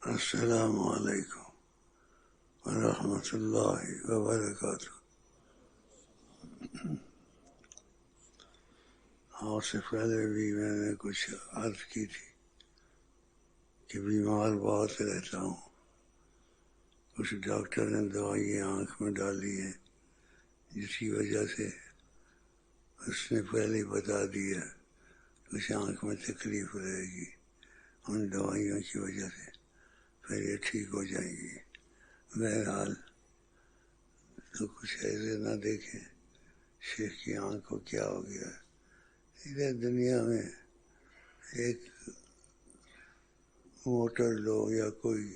السلام علیکم ورحمۃ اللہ وبرکاتہ۔ اور سے پہلے بھی میں نے کچھ عرض کی تھی کہ بیمار بہت رہتا ہوں، کچھ ڈاکٹر نے دوائیں آنکھ میں ڈالی ہیں جس کی وجہ سے اس نے پہلے ہی بتا دیا کچھ آنکھ میں تکلیف رہے گی، ان دوائیوں کی وجہ سے پھر یہ ٹھیک ہو جائیں گی۔ بہرحال تو کچھ ایسے نہ دیکھیں شیخ کی آنکھ کو کیا ہو گیا ہے۔ ادھر دنیا میں ایک موٹر لو یا کوئی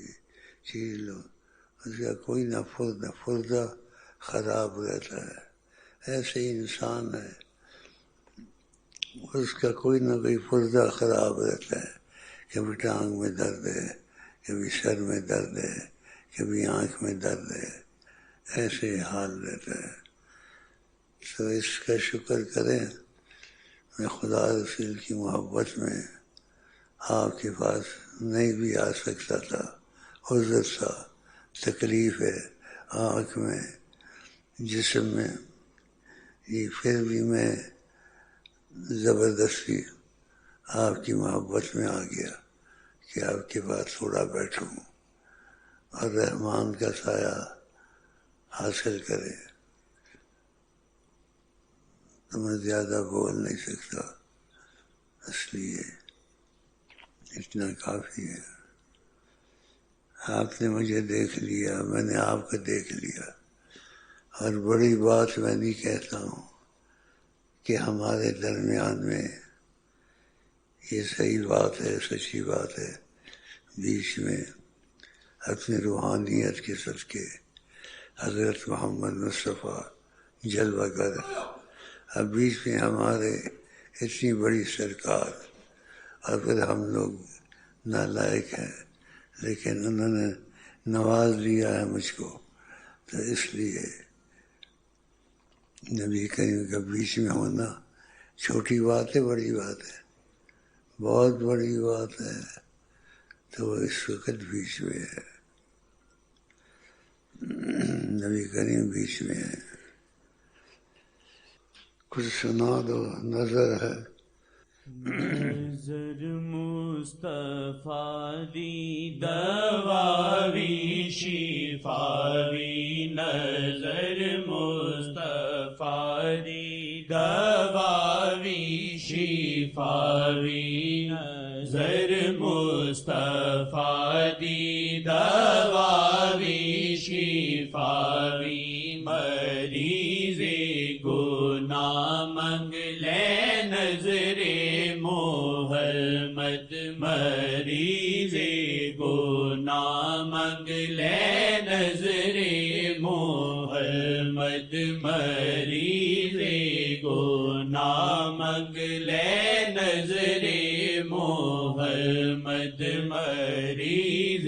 چیز لو، اس کا کوئی نہ پردہ خراب رہتا ہے، ایسے ہی انسان ہے، اس کا کوئی نہ کوئی پردہ خراب رہتا ہے، کبھی ٹانگ میں درد ہے، کبھی سر میں درد ہے، کبھی آنکھ میں درد ہے، ایسے حال رہتا ہے۔ تو اس کا شکر کریں۔ میں خدا رسول کی محبت میں آپ کے پاس نہیں بھی آ سکتا تھا، عذر تھا، تکلیف ہے آنکھ میں، جسم میں، یہ پھر بھی میں زبردستی آپ کی محبت میں آ گیا کہ آپ کے پاس تھوڑا بیٹھوں اور رحمان کا سایہ حاصل کرے۔ تو میں زیادہ بول نہیں سکتا، اس لیے اتنا کافی ہے۔ آپ نے مجھے دیکھ لیا، میں نے آپ کو دیکھ لیا، اور بڑی بات میں نہیں کہتا ہوں کہ ہمارے درمیان میں یہ صحیح بات ہے، سچی بات ہے، بیچ میں اپنی روحانیت کے صدقے حضرت محمد مصطفیٰ جلوہ گر، اب بیچ میں ہمارے اتنی بڑی سرکار، اور پھر ہم لوگ نالائق ہیں، لیکن انہوں نے نواز دیا ہے مجھ کو، تو اس لیے نبی کریم کا بیچ میں ہونا چھوٹی بات ہے، بڑی بات ہے، بہت بڑی بات ہے۔ تو وہ اس وقت بیچ میں ہے، نبی کریم بیچ میں ہے۔ کچھ سنا دو، نظر ہے۔ نظر مصطفیٰ دی دواوی شفاوی، نظر مصطفیٰ دی دواوی شفاوی، نظر مصطفیٰ دی دواوی شفاوی، مریض گناہ منگ لے نظر محمد، مریض گناہ منگ لے نظر محمد، مریض گناہ منگ لے نظر محمد، مریض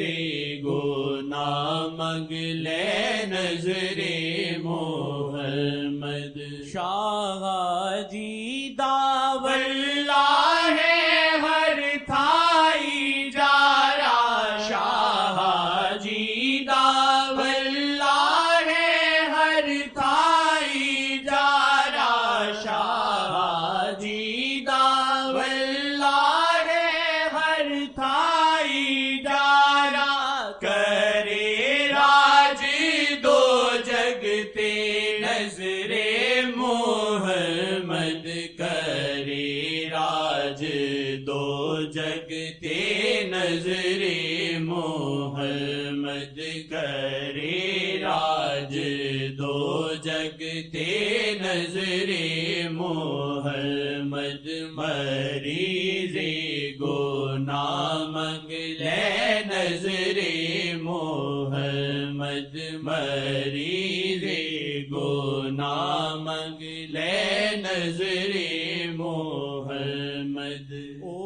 گناہ منگ لے نظر محمد۔ شاہ جی داواللہ ہے ہر تھائی جارا، شاہ جی داواللہ ہے ہر تھائی جارا، شاہ جی داواللہ ہے ہر تھائی جارا، کرے راج دو جگتے نظر محمد، کرے راج دو جگتے نظر محمد، کرے راج دو جگتے نظر محمد، مریض گناہ منگ لے نظر محمد، مریض گناہ منگ لے نظر محمد۔ او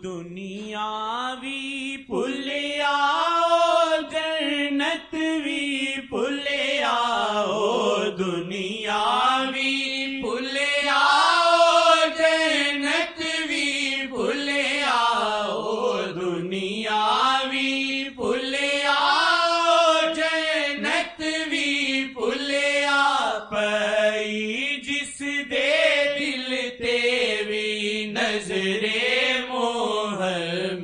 دنیاوی پلیا، او جنت وی پلیا، او دنیاوی پلیا، او جنت وی پلیا، او دنیاوی پلیا،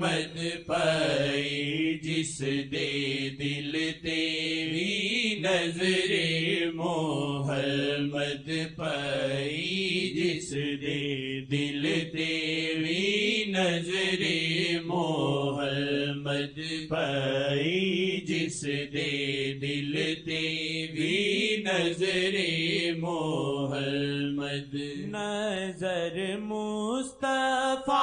محمد پائی جس دے دل تیری نظر محمد پائی جس دے دل تیری نظر محمد پائی جس دے دل تیری نظر محمد نظر مصطفیٰ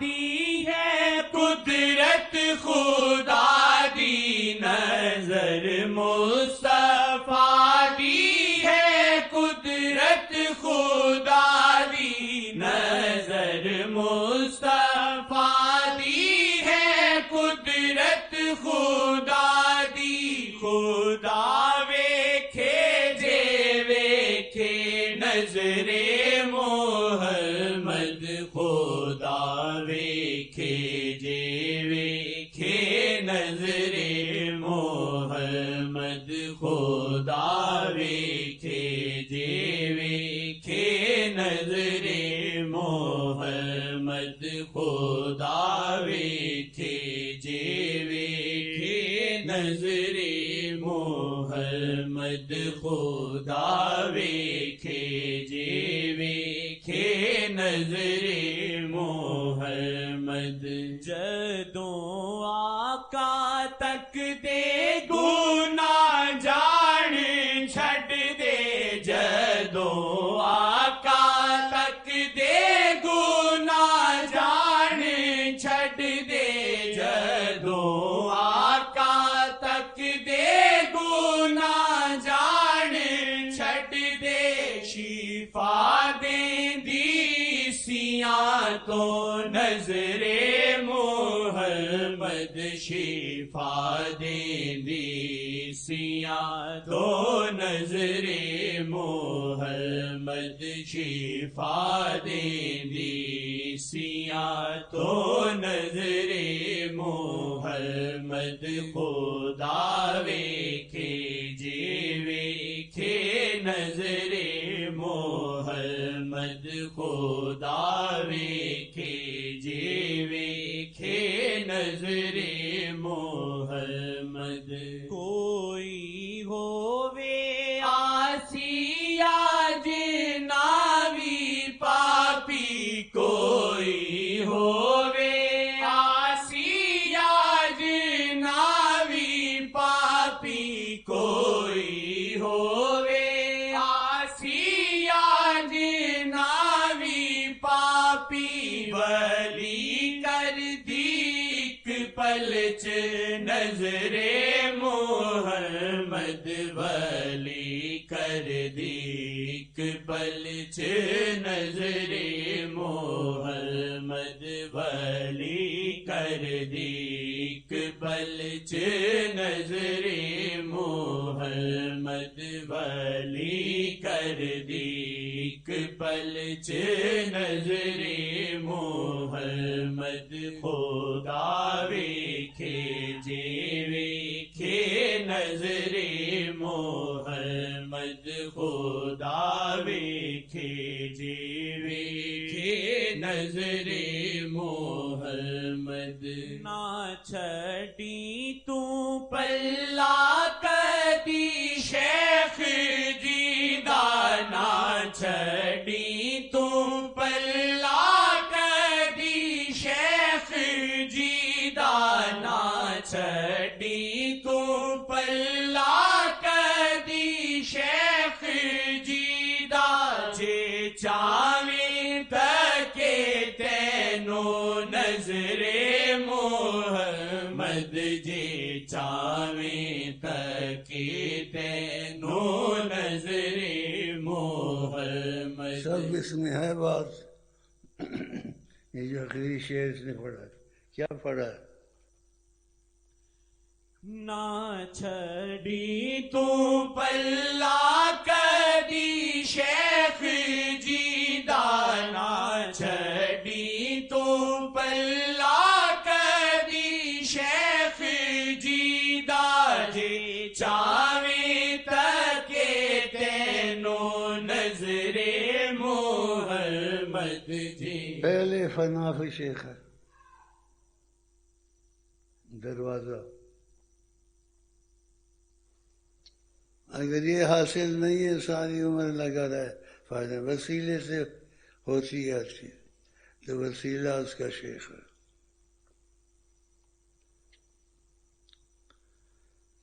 دی ہے قدرت خدا دی نظر مصطفیٰ دی ہے قدرت خدا دی نظر مصطفیٰ دی ہے قدرت خدا دی خدا ویکھے جے ویکھے نظر محمد خدا ویکھے جے ویکھے نظر محمد خدا ویکھے جے ویکھے نظر محمد خدا ویکھے جے ویکھے نظر محمد خدا ویکھے جے ویکھے نظر محمد جدوں آقا تک دے گناہ جان چھڈ دے جدوں آقا تک دے گناہ جان چھڈ دے جدوں آقا تک دے گناہ جان چھڈ دے شفا دیندی سیاں تو نظر محمد شفا دیندی سیاں تو نظر محمد شفا دیندی سیاں تو نظر محمد خدا ویکھے جے ویکھے نظر محمد خدا ویکھے جے ویکھے نظر محمد کوئی ہووے آسی یا جناوی پاپی کوئی ہووے آسی یا جناوی پاپی کوئی ہووے آسی یا جناوی پاپی ولی کر دیک پلچ نظر محمد ولی کر دیک پلچ نظر محمد ولی کر دیک پلچ نظر محمد ولی کر دیک پلچ نظر محمد خدا ویکھے جے ویکھے نظر محمد خدا ویکھے جے ویکھے نظر محمد نہ چھڈی تو پلہ کدی شیخ جی دا نہ چھڈی تو پلہ کدی شیخ جی دا نہ چھڈی تو پلہ کدی شیخ جی دا جے چاویں تکے تینوں نظر محمد جے چاویں تکے تینوں نظر محمد سب اس میں ہے بات. یہ جو آخری شعر اس نے پڑھا کیا پڑھا؟ نہ چھڑی تو پلہ کدی شیخ جی دا نہ چھڑی تو پلہ کدی شیخ جی دا جی چاویں تکے تینوں نظر محمد جی. پہلے فنا فی شیخ ہے دروازہ. اگر یہ حاصل نہیں ہے ساری عمر لگا رہے فائدہ. وسیلے سے ہوتی ہے ہر چیز، تو وسیلہ اس کا شیخ ہے.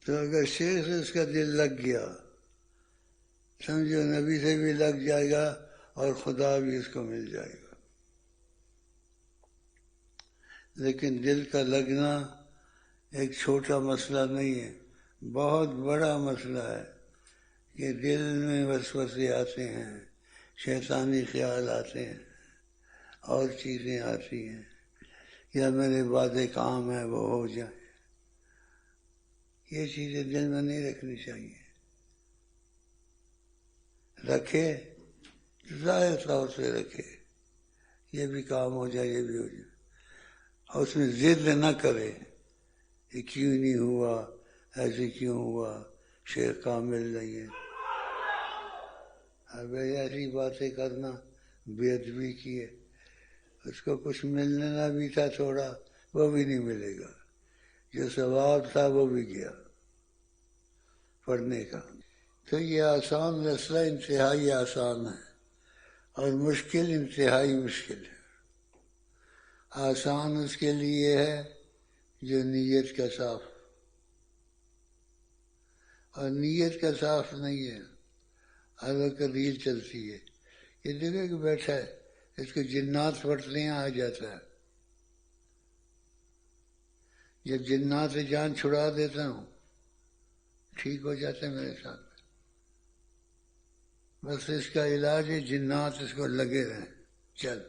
تو اگر شیخ سے اس کا دل لگ گیا، سمجھو نبی سے بھی لگ جائے گا اور خدا بھی اس کو مل جائے گا. لیکن دل کا لگنا ایک چھوٹا مسئلہ نہیں ہے، بہت بڑا مسئلہ ہے. کہ دل میں وسوسے آتے ہیں، شیطانی خیال آتے ہیں، اور چیزیں آتی ہیں، یا میرے بعد کام ہے وہ ہو جائے. یہ چیزیں دل میں نہیں رکھنی چاہیے. رکھے ظاہر طور سے رکھے، یہ بھی کام ہو جائے یہ بھی ہو جائے، اور اس میں ضد نہ کرے یہ کیوں نہیں ہوا، ایسے کیوں ہوا، شیخ کامل نہیں ہے. اب ایسی باتیں کرنا بے ادبی کی ہے. اس کو کچھ ملنا بھی تھا تھوڑا، وہ بھی نہیں ملے گا. جو ثواب تھا وہ بھی گیا پڑھنے کا. تو یہ آسان مسئلہ انتہائی آسان ہے، اور مشکل انتہائی مشکل ہے. آسان اس کے لیے ہے جو نیت کا صاف، اور نیت کا صاف نہیں ہے ہر وقت ریل چلتی ہے. یہ دیکھو کہ بیٹھا ہے، اس کو جنات پڑھتے ہیں آ جاتا ہے. جب جنات سے جان چھڑا دیتا ہوں ٹھیک ہو جاتا ہے میرے ساتھ. بس اس کا علاج ہے جنات اس کو لگے رہیں. چل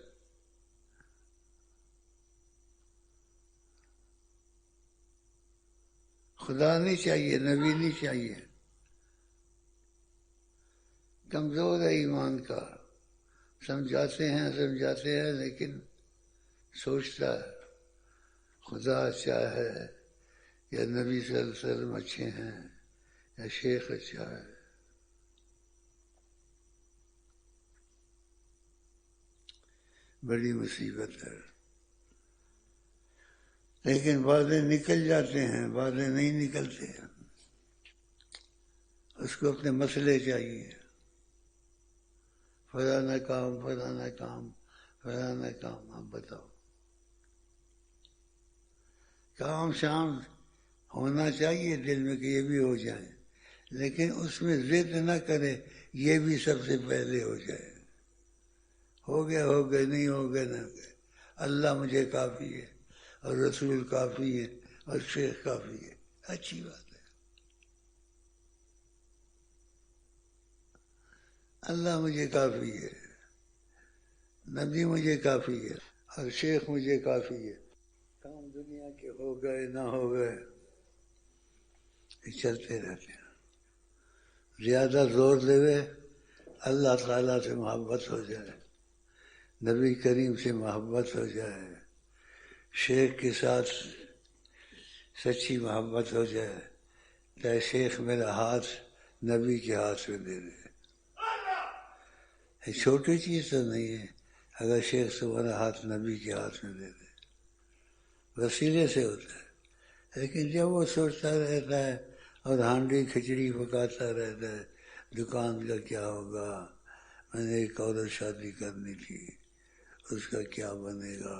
خدا نہیں چاہیے، نبی نہیں چاہیے. کمزور ہے ایمان کا، سمجھاتے ہیں لیکن سوچتا ہے خدا اچھا ہے یا نبی صلی اللہ علیہ وسلم اچھے ہیں یا شیخ اچھا ہے. بڑی مصیبت ہے. لیکن باتیں نکل جاتے ہیں، باتیں نہیں نکلتے ہیں. اس کو اپنے مسئلے چاہیے، فلانا کام فلانا کام فلانا کام. آپ بتاؤ، کام شام ہونا چاہیے دل میں کہ یہ بھی ہو جائے، لیکن اس میں ضد نہ کرے یہ بھی سب سے پہلے ہو جائے. ہو گیا نہیں ہو گیا نہ ہو گیا. اللہ مجھے کافی ہے، اور رسول کافی ہے، اور شیخ کافی ہے. اچھی بات ہے. اللہ مجھے کافی ہے، نبی مجھے کافی ہے، اور شیخ مجھے کافی ہے. کام دنیا کے ہو گئے نہ ہو گئے چلتے رہتے ہیں. زیادہ زور دے اللہ تعالیٰ سے محبت ہو جائے، نبی کریم سے محبت ہو جائے، شیخ کے ساتھ سچی محبت ہو جائے، چاہے شیخ میرا ہاتھ نبی کے ہاتھ میں دے دے. یہ چھوٹی چیز تو نہیں ہے اگر شیخ تمہارا ہاتھ نبی کے ہاتھ میں دے دے. وسیلے سے ہوتا ہے. لیکن جب وہ سوچتا رہتا ہے اور ہانڈی کھچڑی پکاتا رہتا ہے دکان کا کیا ہوگا، میں نے ایک عورت شادی کرنی تھی اس کا کیا بنے گا،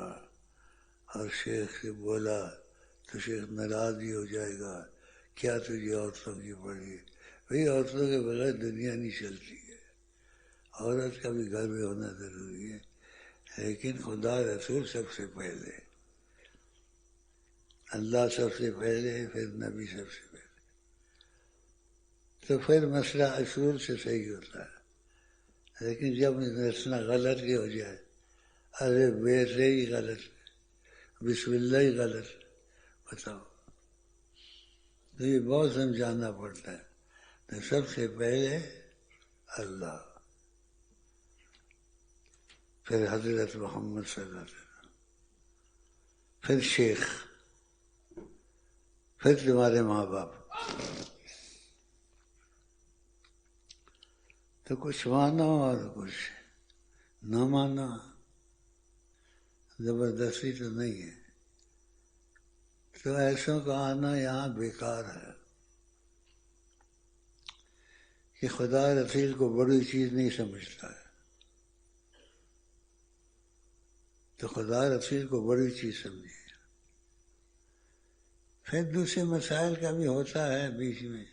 اور شیخ سے بولا تو شیخ ناراض بھی ہو جائے گا، کیا تجھے عورتوں کی پڑی. بھئی عورتوں کے بغیر دنیا نہیں چلتی ہے، عورت کا بھی گھر میں ہونا ضروری ہے، لیکن خدا رسول سب سے پہلے، اللہ سب سے پہلے، پھر نبی سب سے پہلے. تو پھر مسئلہ اصول سے صحیح ہوتا ہے. لیکن جب مسئلہ غلط ہی ہو جائے، ارے بے سے ہی غلط، بسم اللہ ہی غلط، بتاؤ. تو یہ بہت سمجھانا پڑتا ہے. تو سب سے پہلے اللہ، پھر حضرت محمد صلی اللہ علیہ وسلم، پھر شیخ، پھر تمہارے ماں باپ. تو کچھ مانو اور کچھ نہ مانو، زبردستی تو نہیں ہے. تو ایسوں کا آنا یہاں بیکار ہے کہ خدا رسول کو بڑی چیز نہیں سمجھتا ہے، تو خدا رسول کو بڑی چیز سمجھے۔ پھر دوسرے مسائل کا بھی ہوتا ہے، بیچ میں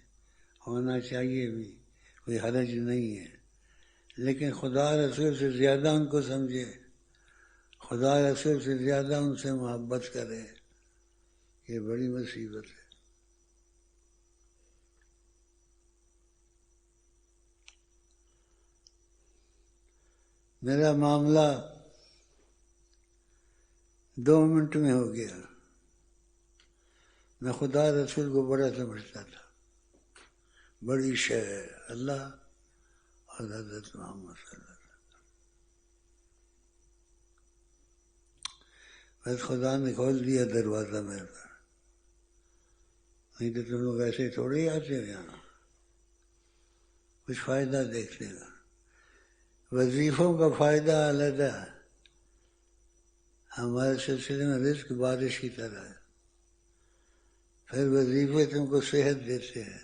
ہونا چاہیے بھی، کوئی حرج نہیں ہے، لیکن خدا رسول سے زیادہ ان کو سمجھے، خدا رسول سے زیادہ ان سے محبت کرے، یہ بڑی مصیبت ہے۔ میرا معاملہ 2 منٹ میں ہو گیا، میں خدا رسول کو بڑا سمجھتا تھا، بڑی شے ہے اللہ اور حضرت محمد صلی اللہ علیہ وسلم، بس خدا نے کھول دیا دروازہ میرے پر، نہیں تو تم لوگ ایسے تھوڑے ہی آتے ہو یہاں، کچھ فائدہ دیکھنے کا۔ وظیفوں کا فائدہ علیحدہ ہے، ہمارے سلسلے میں رزق بارش کی طرح ہے، پھر وظیفے تم کو صحت دیتے ہیں،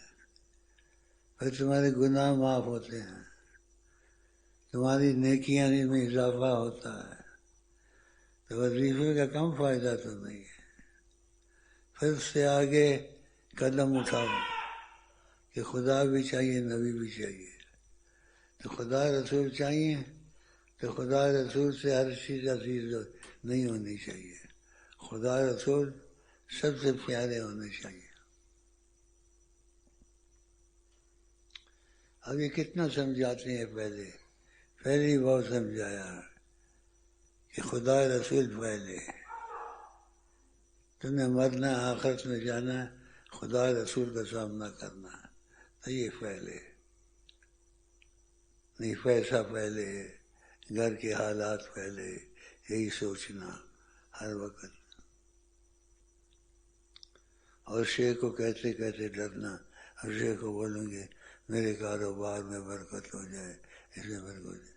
پھر تمہارے گناہ معاف ہوتے ہیں، تمہاری نیکیاں میں اضافہ ہوتا ہے، تو وظیفے کا کم فائدہ تو نہیں ہے۔ پھر اس سے آگے قدم اٹھاؤ کہ خدا بھی چاہیے، نبی بھی چاہیے، تو خدا رسول چاہیے، تو خدا رسول سے ہر چیز عزیز نہیں ہونی چاہیے، خدا رسول سب سے پیارے ہونے چاہیے۔ اب یہ کتنا سمجھاتے ہیں، پہلے ہی بہت سمجھایا کہ خدا رسول پہلے، تم نے مرنا، آخرت میں جانا، خدا رسول کا سامنا کرنا، تو یہ پہلے نہیں، پیسہ پہلے، گھر کے حالات پہلے، یہی سوچنا ہر وقت، اور شیخ کو کہتے کہتے ڈرنا، اور شیخ کو بولیں گے میرے کاروبار میں برکت ہو جائے، اس میں برکت ہو جائے،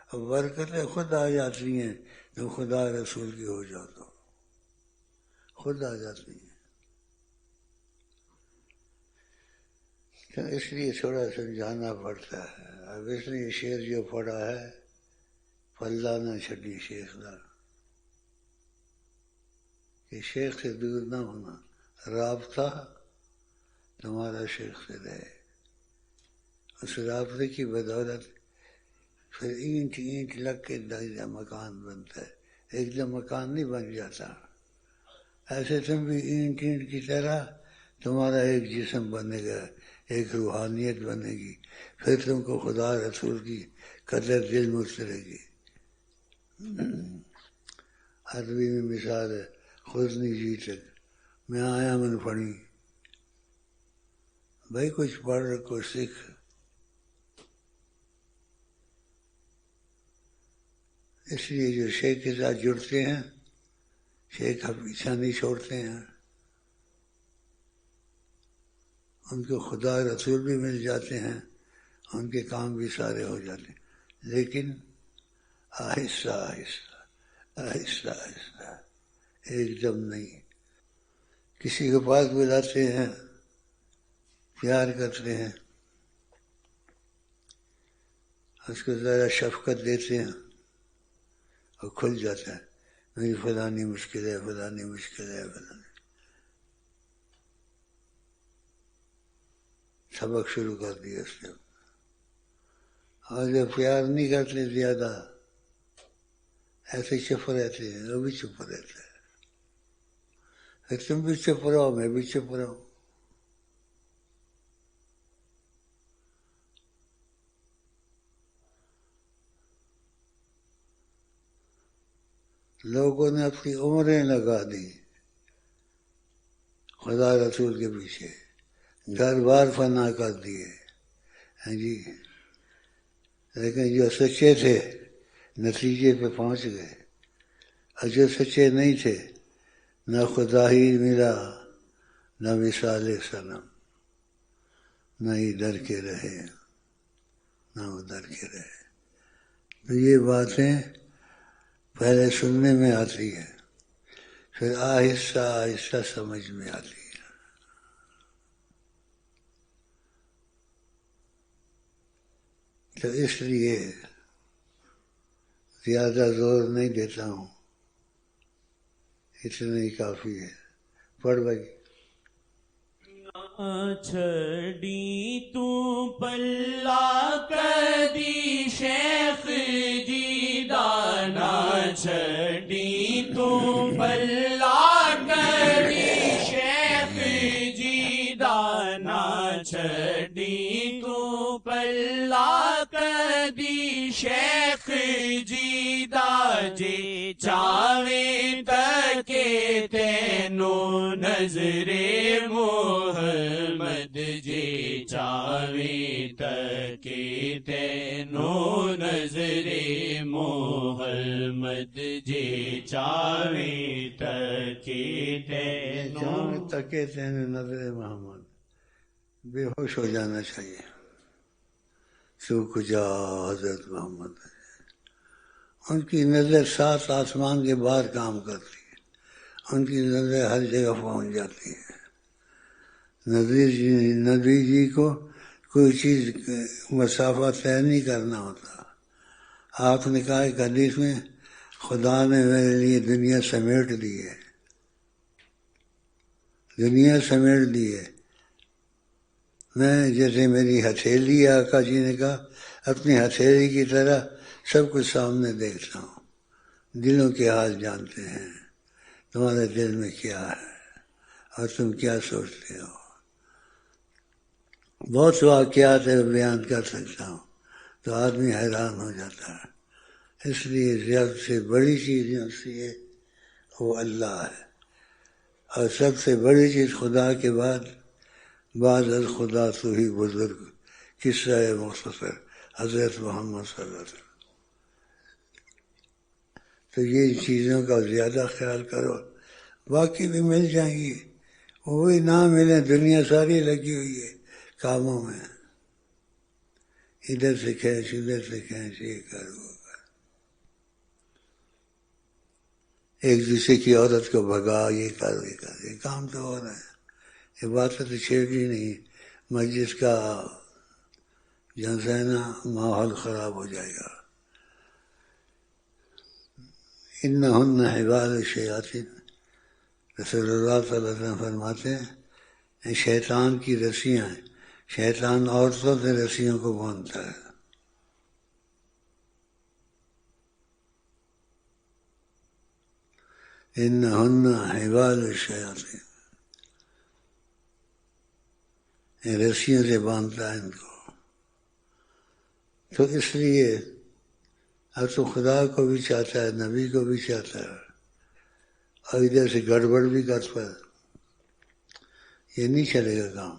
اب برکتیں خود آ جاتی ہیں تو خدا رسول کی ہو جاتا، خود آ جاتی ہیں۔ تو اس لیے تھوڑا سمجھانا پڑتا ہے۔ اب اس لیے شعر جو پڑا ہے، پلہ نہ چھڈی شیخ دا، کہ شیخ سے دور نہ ہونا، رابطہ تمہارا شیخ سے رہے، اس رابطے کی بدولت پھر اینٹ اینٹ لگ کے مکان بنتا ہے، ایک دم مکان نہیں بن جاتا، ایسے تم بھی اینٹ اینٹ کی طرح تمہارا ایک جسم بنے گا، ایک روحانیت بنے گی، پھر تم کو خدا رسول کی قدر دل میں اترے گی۔ عربی میں مثال ہے، خذنی جیتک، میں آیا من پڑھی، بھائی کچھ پڑھ کچھ سیکھ۔ اس لیے جو شیخ کے ساتھ جڑتے ہیں، شیخ کا پیچھا نہیں چھوڑتے ہیں، ان کو خدا رسول بھی مل جاتے ہیں، ان کے کام بھی سارے ہو جاتے ہیں، لیکن آہستہ آہستہ آہستہ آہستہ، ایک دم نہیں۔ کسی کے پاس بلاتے ہیں، پیار کرتے ہیں، اس کو ذرا شفقت دیتے ہیں اور کھل جاتا ہے، میری فلانی مشکل ہے، فلانی مشکل ہے، فلانی، سبق شروع کر دیا اس نے۔ اور جو پیار نہیں کرتے زیادہ، ایسے چپ رہتے ہیں، وہ بھی چپ رہتے ہیں، پھر تم بھی چپ رہو، میں بھی چپ رہوں۔ لوگوں نے اپنی عمریں لگا دی خدا رسول کے پیچھے، گھر بار فنا کر دیے، ہاں جی، لیکن جو سچے تھے نتیجے پہ پہنچ گئے، اور جو سچے نہیں تھے، نہ خدا ہی ملا، نہ وصال صنم، نہ ہی در کے رہے، نہ وہ در کے رہے۔ تو یہ باتیں پہلے سننے میں آتی ہے، پھر آہستہ آہستہ سمجھ میں آتی ہے. تو اس لیے زیادہ زور نہیں دیتا ہوں، اتنا ہی کافی ہے. پڑھ بھائی. چھڑی تو پلا کدی شیخ جی دانا چھڑی تو پلا کدی شیخ جی دانا چھڑی تو پلا کدی شیخ جی دا جی چاویں تکے تینوں نظر محمد جی چاویں تکے تینوں نظر محمد جی چاویں تکے تینوں تکے تینوں نظر محمد. بے ہوش ہو جانا چاہیے. تو کجا حضرت محمد، ان کی نظر 7 آسمان کے باہر کام کرتی ہے، ان کی نظر ہر جگہ پہنچ جاتی ہے. نبی جی کو کوئی چیز مسافہ طے نہیں کرنا ہوتا. آپ نے کہا کہ حدیث میں خدا نے میرے لیے دنیا سمیٹ دی ہے، دنیا سمیٹ دی ہے. میں جیسے میری ہتھیلی ہے، آقا جی نے کہا اپنی ہتھیلی کی طرح سب کچھ سامنے دیکھتا ہوں. دلوں کے حال جانتے ہیں، تمہارے دل میں کیا ہے اور تم کیا سوچتے ہو. بہت واقعات ہے بیان کر سکتا ہوں تو آدمی حیران ہو جاتا ہے. اس لیے زیادہ سے بڑی چیز ہوتی ہے وہ اللہ ہے، اور سب سے بڑی چیز خدا کے بعد بعد از خدا تو ہی بزرگ. قصہ مختصر حضرت محمد صلی اللہ علیہ وسلم. تو یہ چیزوں کا زیادہ خیال کرو، باقی بھی مل جائیں گی. وہی نہ ملیں، دنیا ساری لگی ہوئی ہے کاموں میں، ادھر سے کھینچ ادھر سے کھینچ، یہ کر وہ کر. ایک دوسرے کی عورت کو بھگا، یہ کر یہ کر. یہ کام تو ہو رہا ہے، یہ بات تو چھیڑی نہیں. مسجد کا جو ہے نا ماحول خراب ہو جائے گا. انہن حبال الشیاطین، رسول اللہ صلی اللہ علیہ وسلم فرماتے ہیں شیطان کی رسیاں ہیں. شیطان عورتوں سے رسیوں کو باندھتا ہے. انہن حبال الشیاطین، رسیوں سے باندھتا ہے ان کو. تو اس لیے اب تو خدا کو بھی چاہتا ہے، نبی کو بھی چاہتا ہے، اور ادھر سے گڑبڑ بھی کر پر یہ نہیں چلے گا کام.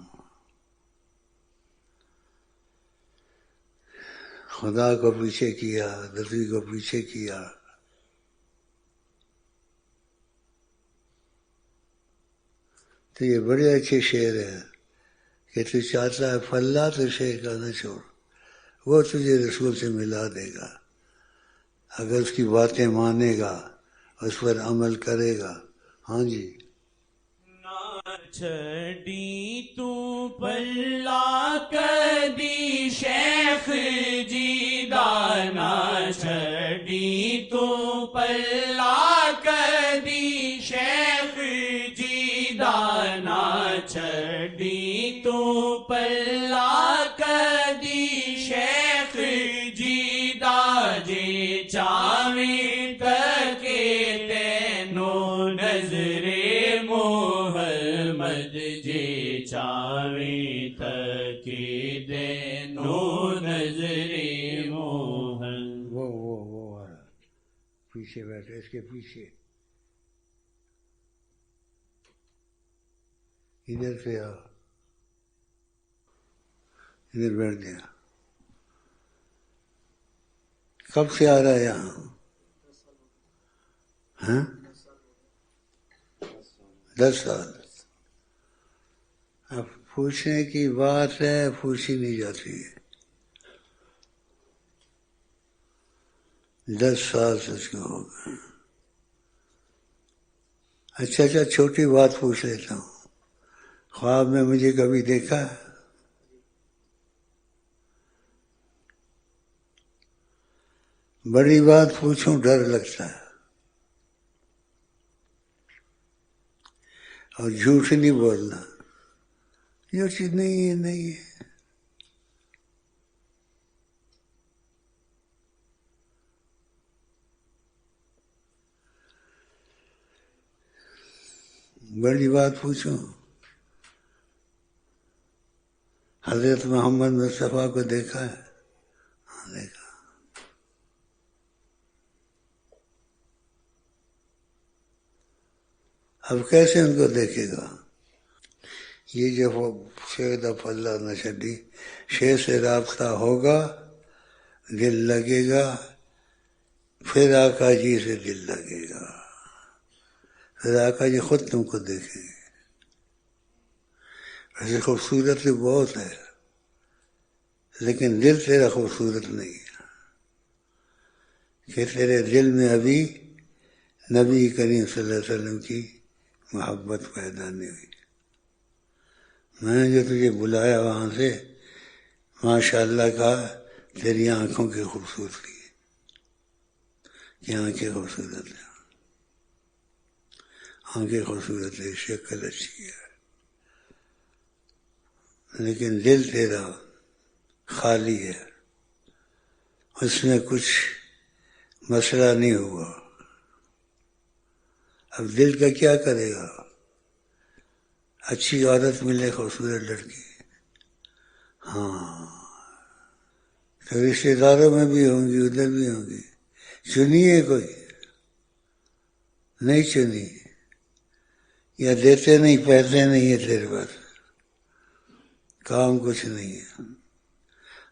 خدا کو پیچھے کیا، نبی کو پیچھے کیا. تو یہ بڑے اچھے شعر ہے کہ تو چاہتا ہے پھلا تو شعر کا نہ چھوڑ، وہ تجھے رسول سے ملا دے گا اگر اس کی باتیں مانے گا، اس پر عمل کرے گا. ہاں جی. چھڑی تو پلا کدی شیخ جی دانا چھڑی تو پلا کدی شیخ جی دانا چھڑی تو پلا کدی شیخ جی دا جی چاویں تکے تینوں نظر محمد جی چاویں تکے تینوں نظر محمد. وہ پیچھے بیٹھے، اس کے پیچھے ادھر سے آ، ادھر بیٹھ گیا. کب سے آ رہا ہے یہاں؟ ہاں 10 سال. اب پوچھنے کی بات ہے، پوچھی نہیں جاتی ہے. 10 سال سے اس کو ہو گئے. اچھا چھوٹی بات پوچھ لیتا ہوں، خواب میں مجھے کبھی دیکھا؟ بڑی بات پوچھوں ڈر لگتا ہے، اور جھوٹ نہیں بولنا، جو چیز نہیں ہے نہیں ہے۔ بڑی بات پوچھوں، حضرت محمد مصطفیٰ کو دیکھا ہے؟ ہاں دیکھا۔ اب کیسے ان کو دیکھے گا؟ یہ جو شیخ اللہ نشدی، شیخ سے رابطہ ہوگا، دل لگے گا، پھر آقا جی سے دل لگے گا، پھر آقا جی خود تم کو دیکھیں گے۔ ویسے خوبصورت تو بہت ہے، لیکن دل تیرا خوبصورت نہیں ہے، کہ تیرے دل میں ابھی نبی کریم صلی اللہ علیہ وسلم کی محبت پیدا نہیں ہوئی۔ میں نے جو تجھے بلایا وہاں سے، ماشاء اللہ کہا، تیری آنکھوں کی خوبصورتی ہے، کہ آنکھیں خوبصورت ہیں، آنکھیں خوبصورت ہے، شکل اچھی ہے، لیکن دل تیرا خالی ہے، اس میں کچھ مسئلہ نہیں ہوا۔ اب دل کا کیا کرے گا؟ اچھی عورت ملے، خوبصورت لڑکی، ہاں، تو رشتے داروں میں بھی ہوں گی، ادھر بھی ہوں گی، چنی ہے کوئی؟ نہیں چنی، یا دیتے نہیں، پیسے نہیں ہے تیرے پاس، کام کچھ نہیں ہے۔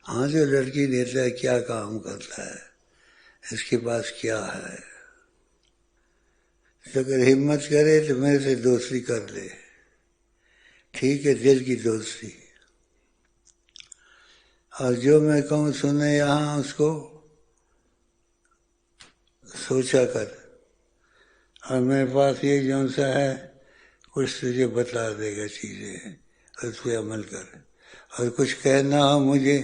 ہاں، جو لڑکی دیتا ہے کیا کام کرتا ہے، اس کے پاس کیا ہے؟ تو اگر ہمت کرے تو میرے سے دوستی کر لے، ٹھیک ہے، دل کی دوستی، اور جو میں کہوں سنے یہاں، اس کو سوچا کر، اور میرے پاس یہ جون سا ہے، کچھ تجھے بتا دے گا چیزیں، اس پہ عمل کر، اور کچھ کہنا ہو مجھے،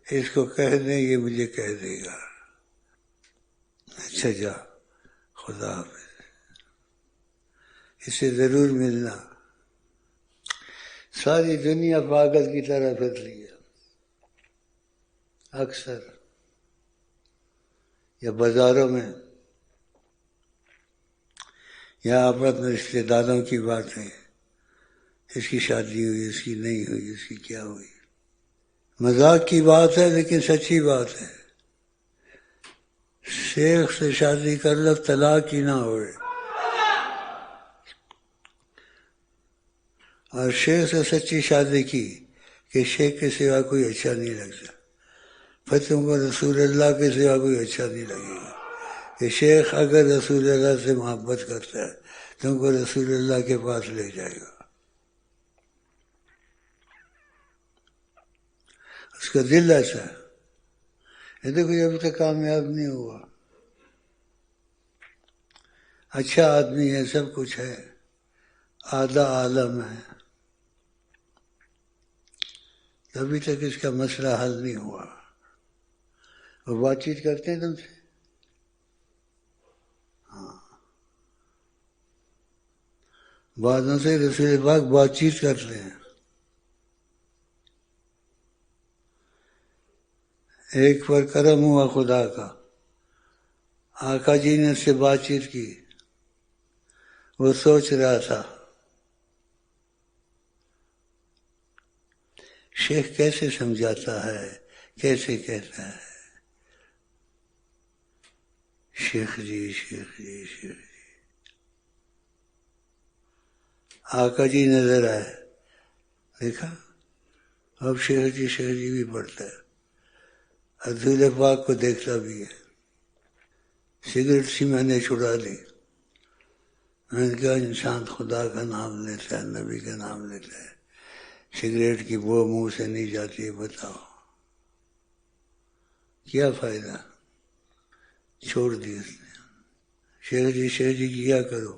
اس کو کہہ دیں، یہ مجھے کہہ دے گا۔ اچھا جا، خدا حافظ، اس سے ضرور ملنا۔ ساری دنیا پاگل کی طرح پھر رہی ہے، اکثر، یا بازاروں میں، یا آپس میں رشتے داروں کی بات ہے، اس کی شادی ہوئی، اس کی نہیں ہوئی، اس کی کیا ہوئی، مذاق کی بات ہے لیکن سچی بات ہے۔ شیخ سے شادی کر لو، طلاق ہی نہ ہوئے، اور شیخ سے سچی شادی کی کہ شیخ کے سوا کوئی اچھا نہیں لگتا، پھر تم کو رسول اللہ کے سوا کوئی اچھا نہیں لگے گا، کہ شیخ اگر رسول اللہ سے محبت کرتا ہے، تم کو رسول اللہ کے پاس لے جائے گا، اس کا دل ایسا ہے۔ یہ دیکھو، ابھی تک کامیاب نہیں ہوا، اچھا آدمی ہے، سب کچھ ہے، آدھا عالم ہے، ابھی تک اس کا مسئلہ حل نہیں ہوا۔ وہ بات چیت کرتے ہیں تم سے؟ ہاں، بعضوں سے رسول پاک بات چیت کرتے ہیں۔ ایک پر کرم ہوا خدا کا، آقا جی نے اس سے بات چیت کی، وہ سوچ رہا تھا شیخ کیسے سمجھاتا ہے، کیسے کہتا ہے، شیخ جی، شیخ جی، شیخ جی۔ آقا جی نظر آئے، دیکھا، اب شیخ جی بھی پڑھتا ہے، رسول پاک کو دیکھتا بھی ہے۔ سگریٹ سی میں نے چھڑا لی، میں نے کہا انسان خدا کا نام لیتا ہے، نبی کا نام لیتا ہے، سگریٹ کی بو منہ سے نہیں جاتی ہے، بتاؤ کیا فائدہ؟ چھوڑ دی اس نے۔ شیخ جی کیا کرو؟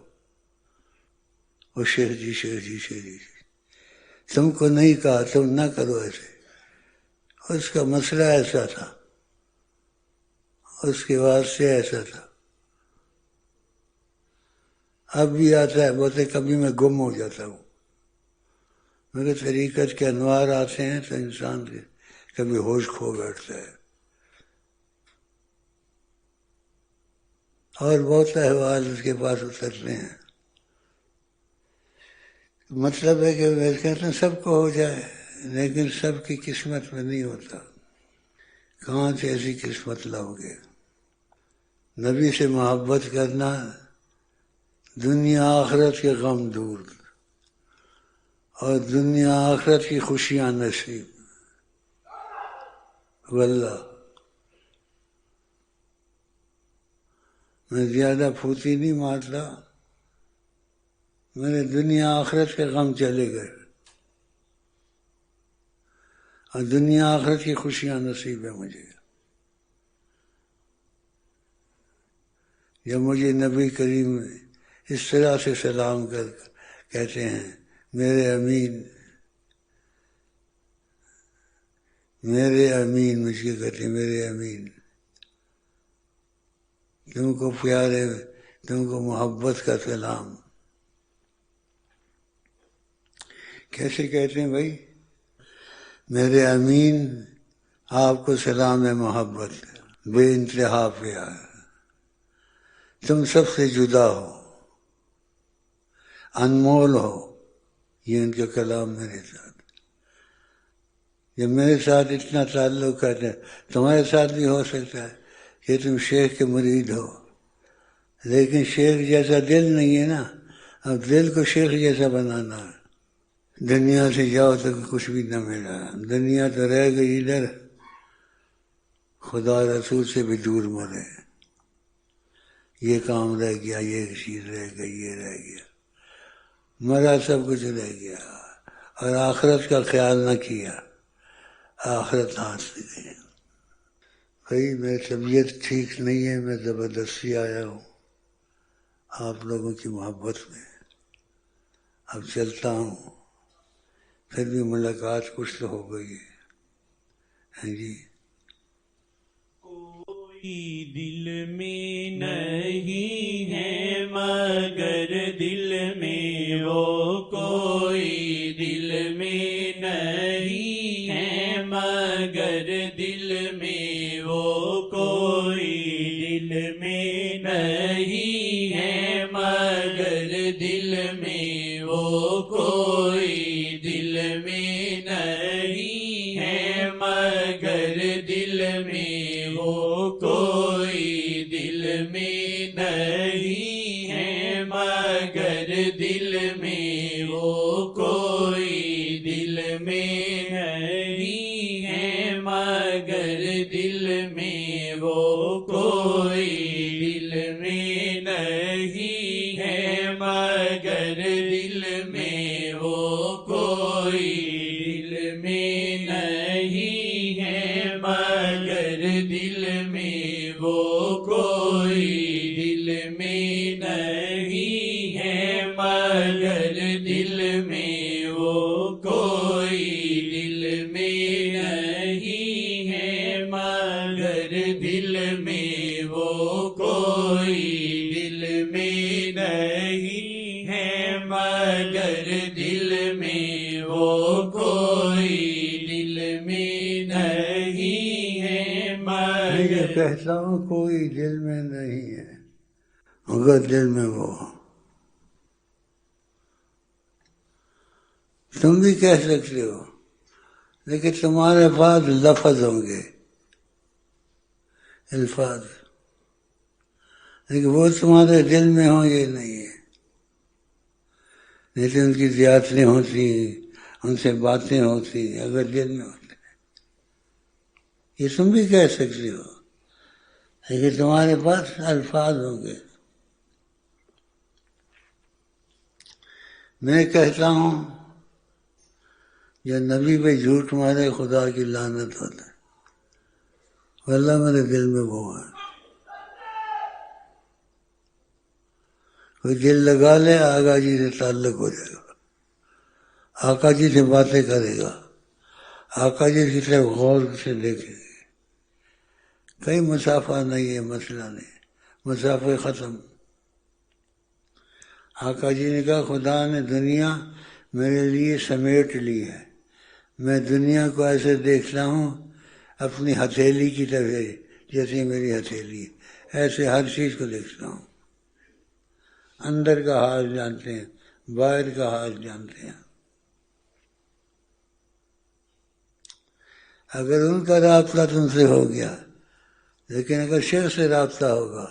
وہ شیخ جی شیخ جی شیخ جی، تم کو نہیں کہا تم نہ کرو ایسے. اس کا مسئلہ ایسا تھا، اس کے واسطے ایسا تھا. اب بھی آتا ہے، بولتے کبھی میں گم ہو جاتا ہوں. میرے طریقت کے انوار آتے ہیں تو انسان کے کبھی ہوش کھو بیٹھتا ہے. اور بہت احوال اس کے پاس اترتے ہیں. مطلب ہے کہ میں کہتا ہوں سب کو ہو جائے، لیکن سب کی قسمت میں نہیں ہوتا. کہاں سے ایسی قسمت لاؤ گے؟ نبی سے محبت کرنا، دنیا آخرت کے غم دور اور دنیا آخرت کی خوشیاں نصیب. واللہ میں زیادہ پھوتی نہیں مارتا، میرے دنیا آخرت کے غم چلے گئے اور دنیا آخرت کی خوشیاں نصیب ہے مجھے. جب مجھے نبی کریم اس طرح سے سلام کر کہتے ہیں میرے امین، میرے امین، مجھ کے کہتے ہیں میرے امین، تم کو پیارے، تم کو محبت کا سلام. کیسے کہتے ہیں بھائی؟ میرے امین آپ کو سلام محبت، بے انتہا پیار، تم سب سے جدا ہو، انمول ہو. یہ ان کے کلام میرے ساتھ. جب میرے ساتھ اتنا تعلق کرتے ہیں، تمہارے ساتھ بھی ہو سکتا ہے کہ تم شیخ کے مرید ہو، لیکن شیخ جیسا دل نہیں ہے نا. اب دل کو شیخ جیسا بنانا ہے. دنیا سے جاؤ تو کچھ بھی نہ ملا، دنیا تو رہ گئی ادھر، خدا رسول سے بھی دور مرے. یہ کام رہ گیا، یہ چیز رہ گئی، یہ رہ گیا، مرا سب کچھ رہ گیا اور آخرت کا خیال نہ کیا. آخرت ہاتھ سے گئی. بھائی میری طبیعت ٹھیک نہیں ہے، میں زبردستی آیا ہوں آپ لوگوں کی محبت میں. اب چلتا ہوں، پھر بھی ملاقات کچھ تو ہو گئی ہے. ہاں جی. کوئی دل میں نہیں ہے مگر دل میں وہ، کوئی دل میں نہیں ہے مگر دل میں وہ، کوئی دل میں نہیں ہے مگر دل میں وہ، کوئی دل میں نہیں ہے مگر دل میں وہ، کوئی دل میں نہیں ہے مگر دل میں وہ، کوئی دل میں نہیں ہے مگر دل میں وہ، کوئی دل میں نہیں ہے مگر دل میں وہ، کوئی دل میں نہیں ہے مگر دل میں وہ، کوئی دل میں نہیں ہے مگر دل میں وہ، کوئی دل میں نہیں ہے مگر دل میں وہ، کوئی دل میں نہیں ہے مگر دل میں وہ، کوئی دل میں نہیں ہے مگر. کہتا ہوں کوئی دل میں نہیں ہے مگر دل میں وہ. تم بھی کہہ سکتے ہو، لیکن تمہارے پاس لفظ ہوں گے، الفاظ، لیکن وہ تمہارے دل میں ہوں یہ نہیں ہے. لیکن ان کی زیارتیں ہوتی، ان سے باتیں ہوتی، اگر دل میں ہوتے، یہ تم بھی کہہ سکتے ہو، لیکن تمہارے پاس الفاظ ہوں گے. میں کہتا ہوں جو نبی پہ جھوٹ مارے خدا کی لعنت ہوتا ہے. واللہ میرے دل میں وہ ہے. کوئی دل لگا لے آقا جی سے تعلق ہو جائے گا، آقا جی سے باتیں کرے گا، آقا جی کی طرف غور سے دیکھے گا۔ کئی مسافہ نہیں ہے، مسئلہ نہیں، مسافے ختم۔ آقا جی نے کہا خدا نے دنیا میرے لیے سمیٹ لی ہے، میں دنیا کو ایسے دیکھتا ہوں اپنی ہتھیلی کی طرح، جیسے میری ہتھیلی ہے، ایسے ہر چیز کو دیکھتا ہوں۔ اندر کا حال جانتے ہیں، باہر کا حال جانتے ہیں۔ اگر ان کا رابطہ تم سے ہو گیا، لیکن اگر شیخ سے رابطہ ہوگا،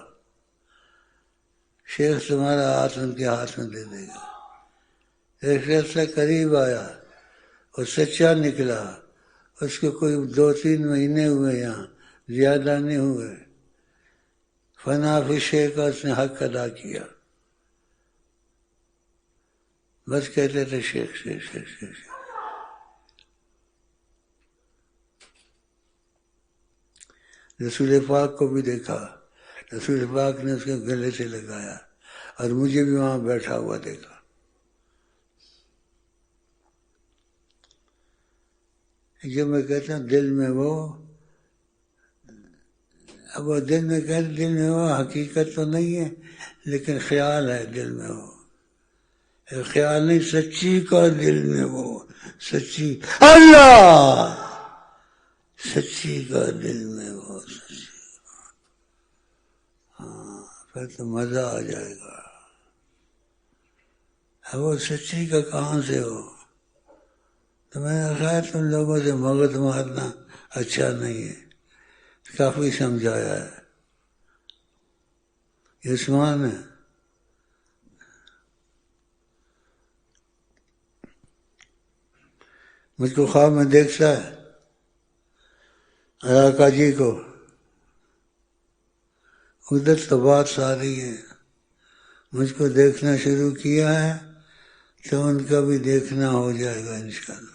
شیخ تمہارا ہاتھ ان کے ہاتھ میں دے دے گا۔ ایک شخص سے قریب آیا اور سچا نکلا، اس کو کوئی 2-3 مہینے ہوئے، یہاں زیادہ نہیں ہوئے، فنا فی شیخ کا اس نے حق ادا کیا، بس کہتے تھے شیخ شیخ شیخ شیخ شیخ۔ رسول پاک کو بھی دیکھا، رسول پاک نے اس کے گلے سے لگایا، اور مجھے بھی وہاں بیٹھا ہوا دیکھا۔ جو میں کہتا ہوں دل میں وہ، اب وہ دل میں کہتے دل میں وہ حقیقت تو نہیں ہے، لیکن خیال ہے دل میں وہ، خیال نہیں، سچی کا دل میں وہ، سچی اللہ، سچی کا دل میں وہ، سچی۔ ہاں پھر تو مزہ آ جائے گا۔ اب وہ سچی کا کہاں سے ہو؟ تو میں نے کہا تم لوگوں سے مغز مارنا اچھا نہیں ہے، کافی سمجھایا ہے۔ عثمان ہے، مجھ کو خواب میں دیکھتا ہے آقا جی کو، ادھر تو بات ساری ہے، مجھ کو دیکھنا شروع کیا ہے تو ان کا بھی دیکھنا ہو جائے گا انشاءاللہ۔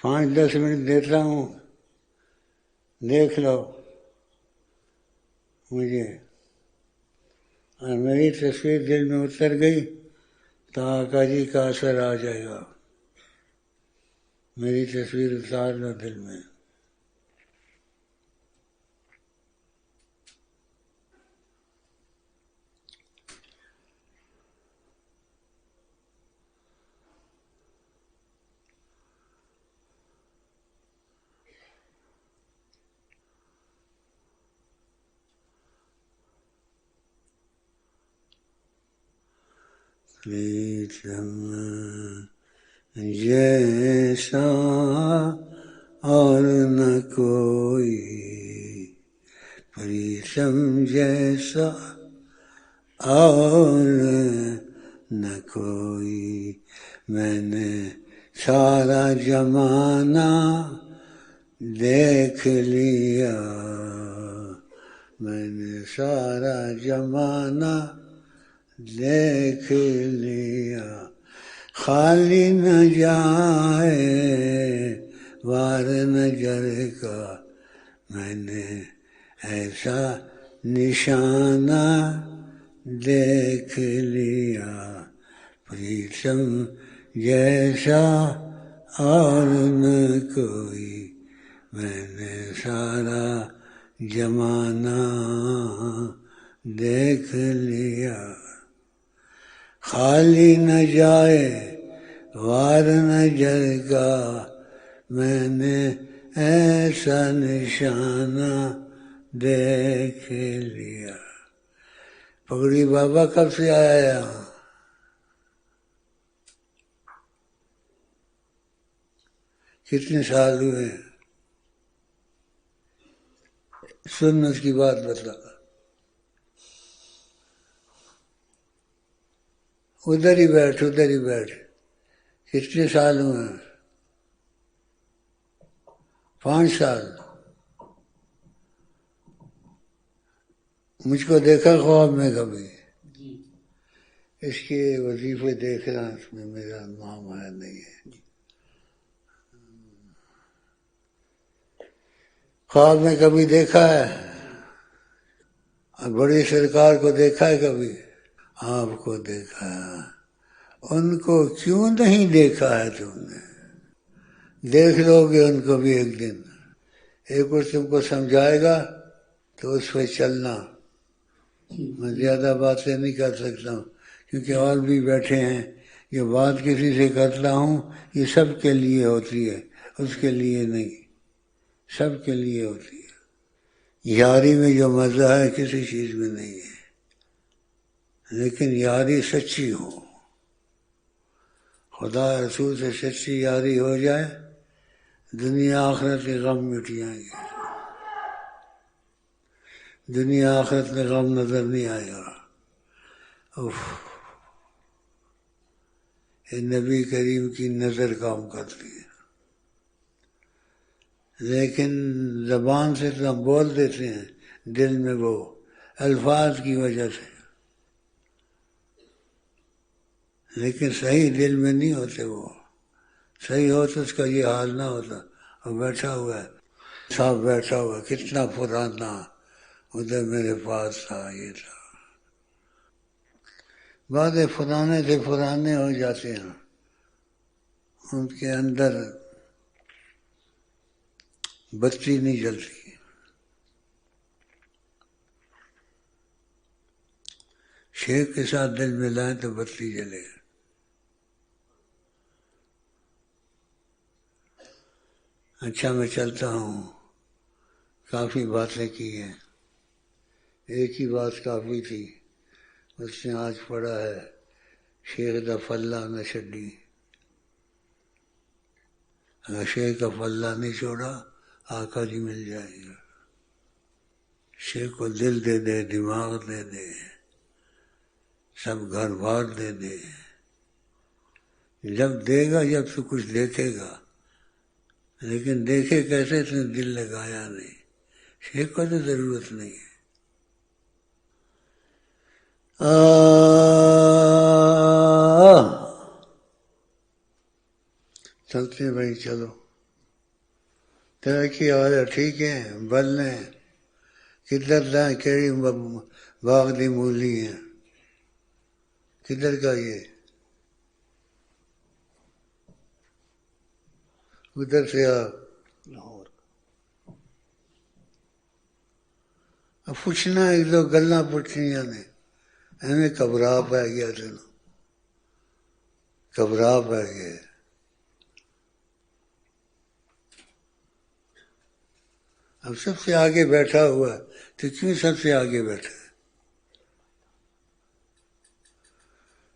پانچ 10 منٹ دیتا ہوں، دیکھ لو مجھے، اور میری تصویر دل میں اتر گئی تو آقا جی کا اثر آ جائے گا۔ میری تصویر اتار لو دل میں۔ پریتم جیسا اور نہ کوئی، پریتم جیسا اور نہ کوئی، میں نے سارا زمانہ دیکھ لیا، میں نے سارا زمانہ دیکھ لیا، خالی نہ جائے وار نظر کا، میں نے ایسا نشانہ دیکھ لیا، پریتم جیسا اور نہ کوئی، میں نے سارا زمانہ دیکھ لیا، خالی نہ جائے وار نظر کا، میں نے ایسا نشانہ دیکھ لیا۔ پگڑی بابا کب سے آیا یہاں؟ کتنے سال ہوئے؟ سنت کی بات بتا، ادھر ہی بیٹھ، ادھر ہی بیٹھ، کتنے سال ہوئے؟ 5 سال مجھ کو دیکھا خواب میں کبھی، اس کے وظیفے دیکھ رہا، اس میں میرا نام ہے نہیں ہے. خواب میں کبھی دیکھا ہے؟ بڑی سرکار کو دیکھا ہے کبھی؟ آپ کو دیکھا ہے. ان کو کیوں نہیں دیکھا ہے تم نے؟ دیکھ لو گے ان کو بھی ایک دن. ایک بار تم کو سمجھائے گا تو اس پہ چلنا. میں زیادہ باتیں نہیں کر سکتا ہوں کیونکہ اور بھی بیٹھے ہیں. یہ بات کسی سے کرتا ہوں یہ سب کے لیے ہوتی ہے، اس کے لیے نہیں، سب کے لیے ہوتی ہے. یاری میں جو مزہ ہے کسی چیز میں نہیں ہے، لیکن یاری سچی ہو، خدا رسول سے سچی یاری ہو جائے، دنیا آخرت کے غم مٹ جائیں گے. دنیا آخرت میں غم نظر نہیں آئے گا. یہ نبی کریم کی نظر کام کرتی ہے. لیکن زبان سے تو ہم بول دیتے ہیں، دل میں وہ الفاظ کی وجہ سے، لیکن صحیح دل میں نہیں ہوتے. وہ صحیح ہو تو اس کا یہ حال نہ ہوتا. اور بیٹھا ہوا ہے صاحب، بیٹھا ہوا کتنا پرانا، ادھر میرے پاس تھا، یہ تھا. باتیں پرانے سے پرانے ہو جاتے ہیں، ان کے اندر بتی نہیں جلتی. شیخ کے ساتھ دل ملائیں تو بتی جلے گا. اچھا میں چلتا ہوں، کافی باتیں کی ہیں، ایک ہی بات کافی تھی. اس نے آج پڑھا ہے شیخ دا فلہ نہ چھڈی. اگر شیخ کا فلہ نہیں چھوڑا آقا جی مل جائے گا. شیخ کو دل دے دے، دماغ دے دے، سب گھر بار دے دے. جب دے گا جب تو کچھ دیکھے گا، لیکن دیکھے کیسے؟ اس نے دل لگایا نہیں. شیخ کو تو ضرورت نہیں ہے. چلتے بھائی، چلو ترقی والا ٹھیک ہے. بل نے کدھر جائیں، کیڑی باغ دی مولی ہے، کدھر کا یہ؟ ادھر سے آپ لاہور. پوچھنا ایک دو گلاں پوچھنیاں نے، ایویں گھبرا پی گیا تینوں، گھبرا پی گئے. اب سب سے آگے بیٹھا ہوا ہے تو کیوں سب سے آگے بیٹھا ہے؟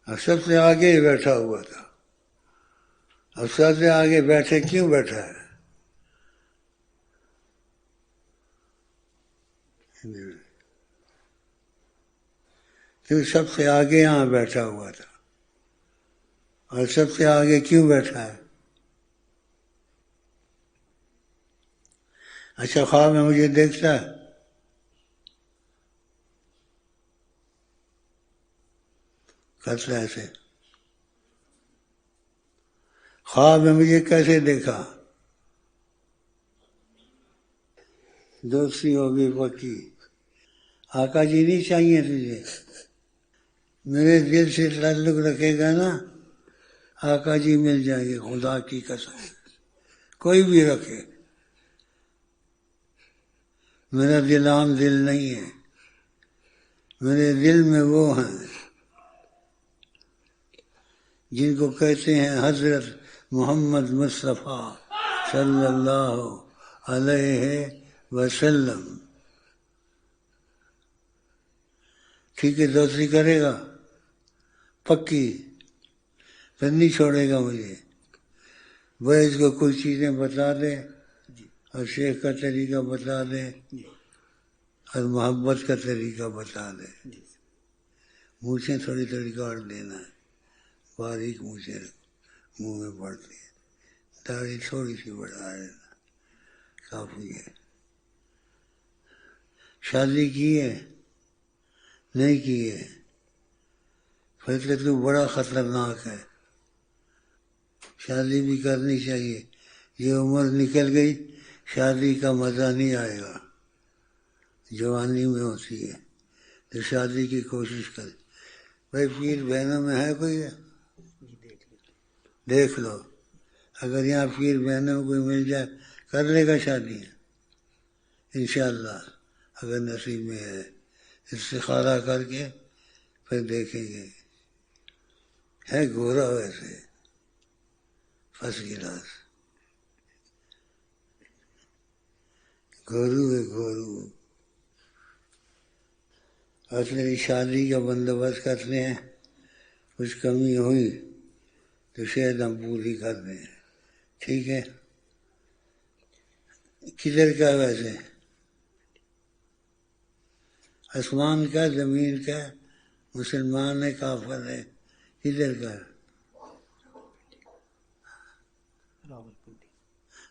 اب سب سے آگے ہی بیٹھا ہوا تھا، اب سب سے آگے بیٹھے کیوں بیٹھا ہے؟ کیوں سب سے آگے یہاں بیٹھا ہوا تھا، اور سب سے آگے کیوں بیٹھا ہے؟ اچھا خواب میں مجھے دیکھتا ہے؟ کرتا ایسے. خواب میں مجھے کیسے دیکھا؟ دوستی ہوگی پکی. آقا جی نہیں چاہیے تجھے؟ میرے دل سے تعلق رکھے گا نا، آقا جی مل جائیں گے. خدا کی قسم، کوئی بھی رکھے. میرا دل عام دل نہیں ہے، میرے دل میں وہ ہیں جن کو کہتے ہیں حضرت محمد مصطفیٰ صلی اللہ علیہ وسلم. ٹھیک ہے، دوستی کرے گا پکی، پھر نہیں چھوڑے گا مجھے. وہ اس کو کچھ چیزیں بتا دے اور شیخ کا طریقہ بتا دے اور محبت کا طریقہ بتا دے. مونچھیں تھوڑی تھوڑی کاٹ دینا ہے، باریک مونچھیں منہ میں پڑتی ہے. داڑھی تھوڑی سی بڑھا دینا، کافی ہے. شادی کی ہے نہیں کی ہے پھر تو بڑا خطرناک ہے. شادی بھی کرنی چاہیے. یہ عمر نکل گئی شادی کا مزہ نہیں آئے گا. جوانی میں ہوتی ہے تو شادی کی کوشش کرے. بھائی پیر بہنوں میں ہے کوئی؟ دیکھ لو. اگر یہاں پیر بہنوں کوئی مل جائے کر لے گا شادی انشاءاللہ اگر نصیب میں ہے. استخارہ کر کے پھر دیکھیں گے. ہے گورا ویسے فرسٹ کلاس. گورو ہے گورو. اصل شادی کا بندوبست کرتے ہیں. کچھ کمی ہوئی تو شاید ہم پوری کر دیں. ٹھیک ہے. کدھر کا ویسے؟ آسمان کا زمین کا مسلمان ہے کافر ہے کدھر کا؟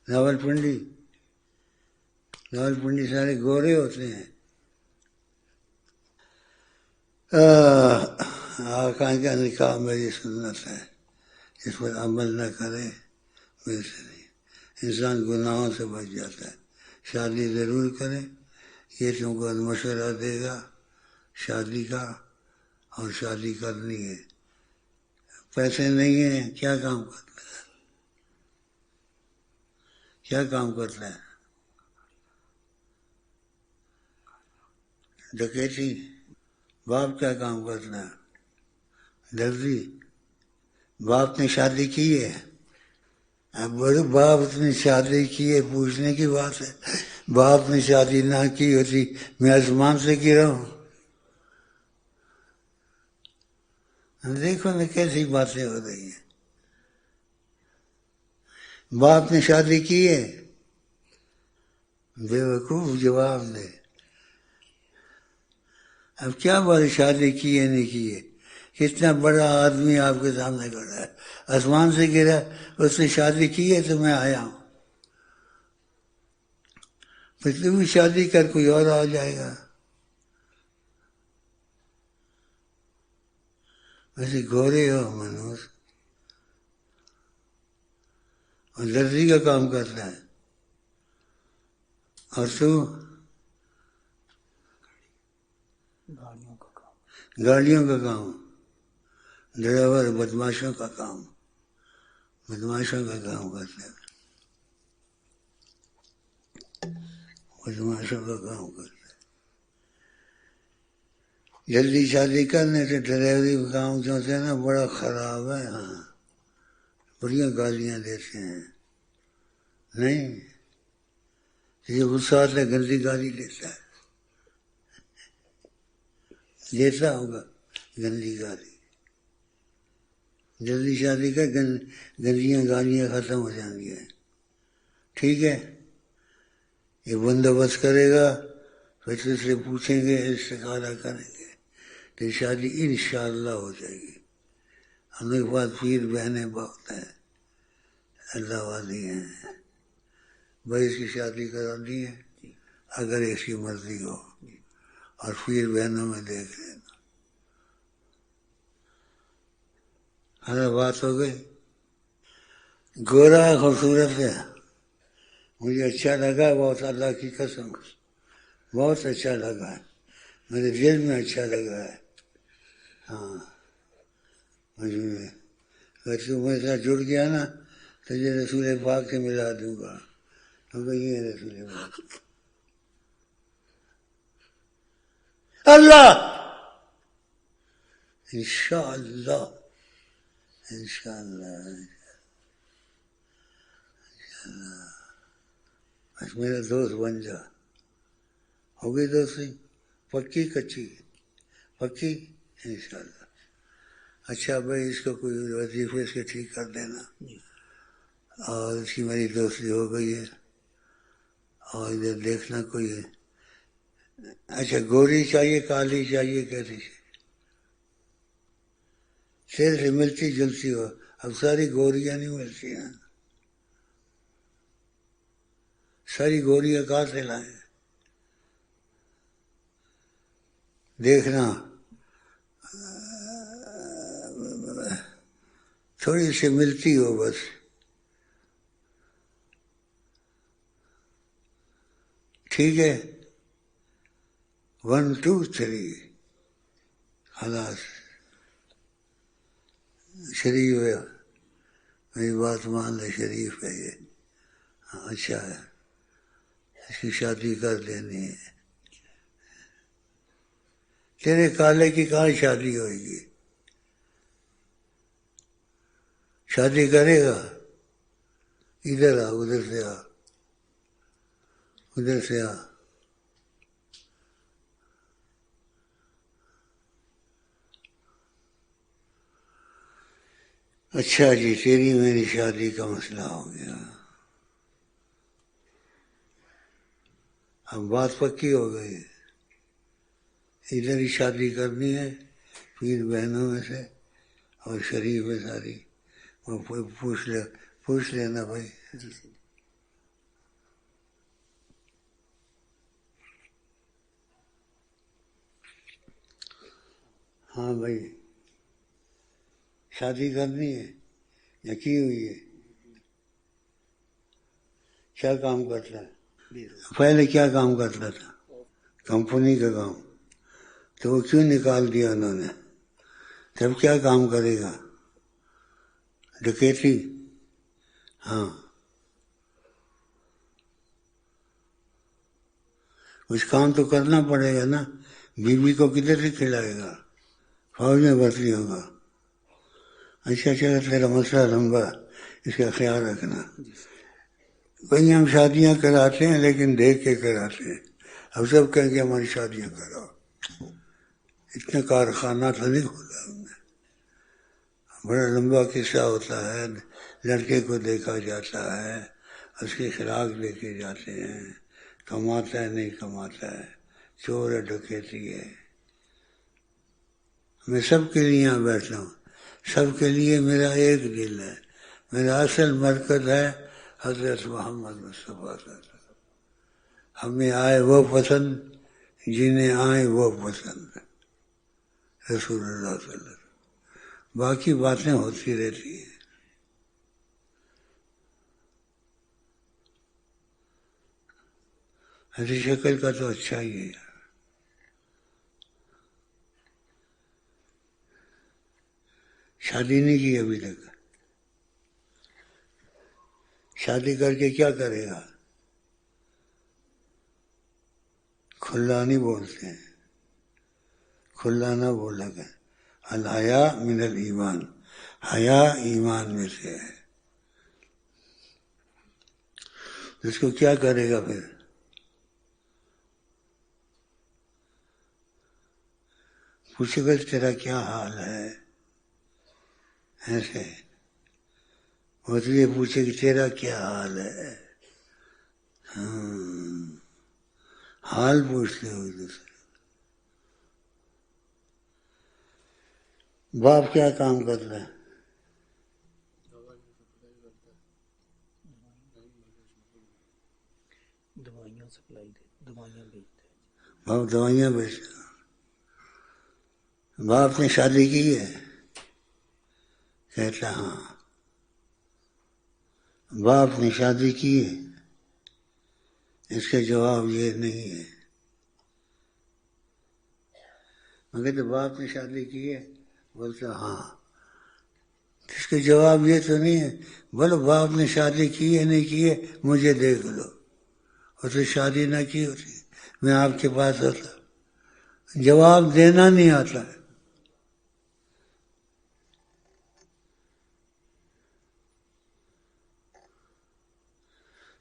راول پنڈی. راول پنڈی سارے گورے ہوتے ہیں. آقا کا نکاح میری سنت ہے. اس پر عمل نہ کرے میرے سے نہیں. انسان گناہوں سے بچ جاتا ہے. شادی ضرور کرے. یہ تم کو مشورہ دے گا شادی کا اور شادی کرنی ہے. پیسے نہیں ہیں کیا کام کرتا ہے؟ کیا کام کرتا ہے؟ ڈکیتی. باپ کیا کام کرتا ہے؟ درزی. باپ نے شادی کی ہے؟ اب بڑے باپ نے شادی کی ہے پوچھنے کی بات ہے. باپ نے شادی نہ کی ہوتی میں آسمان سے گرا ہوں. دیکھو نا کیسی باتیں ہو رہی ہیں. باپ نے شادی کی ہے؟ بے وقوف جواب دے. اب کیا بات شادی کی ہے نہیں کی ہے؟ کتنا بڑا آدمی آپ کے سامنے کھڑا ہے. آسمان سے گرا اس نے شادی کی ہے تو میں آیا ہوں. پھر تو بھی شادی کر کوئی اور آ جائے گا. ویسے گورے ہو منوج اور درزی کا کام کرتا ہے. اور تو گاڑیوں کا کام. ڈرائیور بدماشوں کا کام. بدماشوں کا کام کرتا ہے. بدماشوں کا کام کرتا ہے. جلدی شادی کرنے سے ڈرائیوری کا کام جو ہوتا ہے نا بڑا خراب ہے. ہاں بڑیاں گالیاں دیتے ہیں. نہیں یہ غصہ آتا ہے گندی گالی دیتا ہے. دیتا ہوگا گندی گالی. جلدی شادی کر گندیاں گالیاں ختم ہو جائیں گی. ٹھیک ہے. یہ بندوبست کرے گا پھر سے پوچھیں گے استخارہ کریں گے تو شادی انشاءاللہ ہو جائے گی. ہم کے پاس پیر بہنیں بہت ہیں اللہ والی ہیں. بھائی اس کی شادی کرانی ہے اگر اس کی مرضی ہو اور پیر بہنوں میں دیکھ لینا. ہر بات ہو گئی. گورا خوبصورت ہے. مجھے اچھا لگا بہت اللہ کی قسم بہت اچھا لگا ہے. میرے دل میں اچھا لگا ہے. ہاں مجھے اگر تو میرے ساتھ جڑ گیا نا تو یہ رسول پاک سے ملا دوں گا کیونکہ یہ رسول پاک. اللہ انشاءاللہ انشاءاللہ بس میرا دوست بن جا. ہو گئی دوستی پکی کچی پکی انشاءاللہ. اچھا بھائی اس کو کوئی وظیفے سے ٹھیک کر دینا. اور اس کی میری دوستی ہو گئی ہے. اور ادھر دیکھنا کوئی ہے. اچھا گوری چاہیے کالی چاہیے کیسی شیر سے ملتی جلتی ہو. اب ساری گوریاں نہیں ملتی ہیں. ساری گوریاں کہاں سے لائیں؟ دیکھنا تھوڑی سی ملتی ہو بس، ٹھیک ہے، 1 2 3 خلاص. شریف ہے، میری بات مان لے، شریف ہے یہ، اچھا ہے، اس کی شادی کر دینی ہے. تیرے کالے کی کہاں شادی ہوئے گی؟ شادی کرے گا؟ ادھر آ، ادھر سے آ، ادھر سے آ. اچھا جی، تیری میری شادی کا مسئلہ ہو گیا، اب بات پکی ہو گئی، ادھر ہی شادی کرنی ہے پیر بہنوں میں سے، اور شریف ہے ساری. وہ پوچھ لینا بھائی. ہاں بھائی، شادی کرنی ہے یا کی ہوئی ہے؟ کیا کام کرتا ہے؟ پہلے کیا کام کرتا تھا؟ کمپنی کا کام. تو وہ کیوں نکال دیا انہوں نے؟ تب کیا کام کرے گا؟ ڈکیتی؟ ہاں، کچھ کام تو کرنا پڑے گا نا. بیوی کو کدھر سے کھلائے گا؟ فوج میں بھرتی ہوگا. اچھا چلو، تیرا مسئلہ لمبا، اس کا خیال رکھنا. بھائی ہم شادیاں کراتے ہیں لیکن دیکھ کے کراتے ہیں. اب سب کہیں گے ہماری شادیاں کراؤ. اتنا کارخانہ تو نہیں کھولا ہم نے. بڑا لمبا قصہ ہوتا ہے. لڑکے کو دیکھا جاتا ہے، اس کی خراک دیکھے جاتے ہیں، کماتا ہے نہیں کماتا ہے، چور ہے ڈکیتی ہے. میں سب کے لیے یہاں بیٹھا ہوں، سب کے لیے میرا ایک دل ہے. میرا اصل مرکز ہے حضرت محمد مصطفیٰ صلی اللہ علیہ وسلم. ہمیں آئے وہ پسند جنہیں آئے وہ پسند، رسول اللہ صلی اللہ علیہ وسلم. باقی باتیں ہوتی رہتی ہیں. ایسی شکل کا تو اچھا ہی ہے. شادی نہیں کی ابھی تک. شادی کر کے کیا کرے گا؟ کھلا نہیں بولتے ہیں، کھلا نہ بولا کہ الحیا من الایمان، حیا ایمان میں سے ہے. اس کو کیا کرے گا پھر؟ پوچھے گا تیرا کیا حال ہے، ایسے وہ تو یہ پوچھے کہ تیرا کیا حال ہے. حال پوچھتے ہو ایک دوسرے. باپ کیا کام کرتا ہے؟ باپ دوائیاں بیچتا. باپ نے شادی کی ہے؟ کہتا ہاں. باپ نے شادی کی ہے؟ اس کا جواب یہ نہیں ہے. مگر تو باپ نے شادی کی ہے، بولتا ہاں. اس کا جواب یہ تو نہیں ہے بولو باپ نے شادی کی ہے نہیں کی ہے مجھے دیکھ لو. اور تو شادی نہ کی ہوتی میں آپ کے پاس ہوتا. جواب دینا نہیں آتا ہے.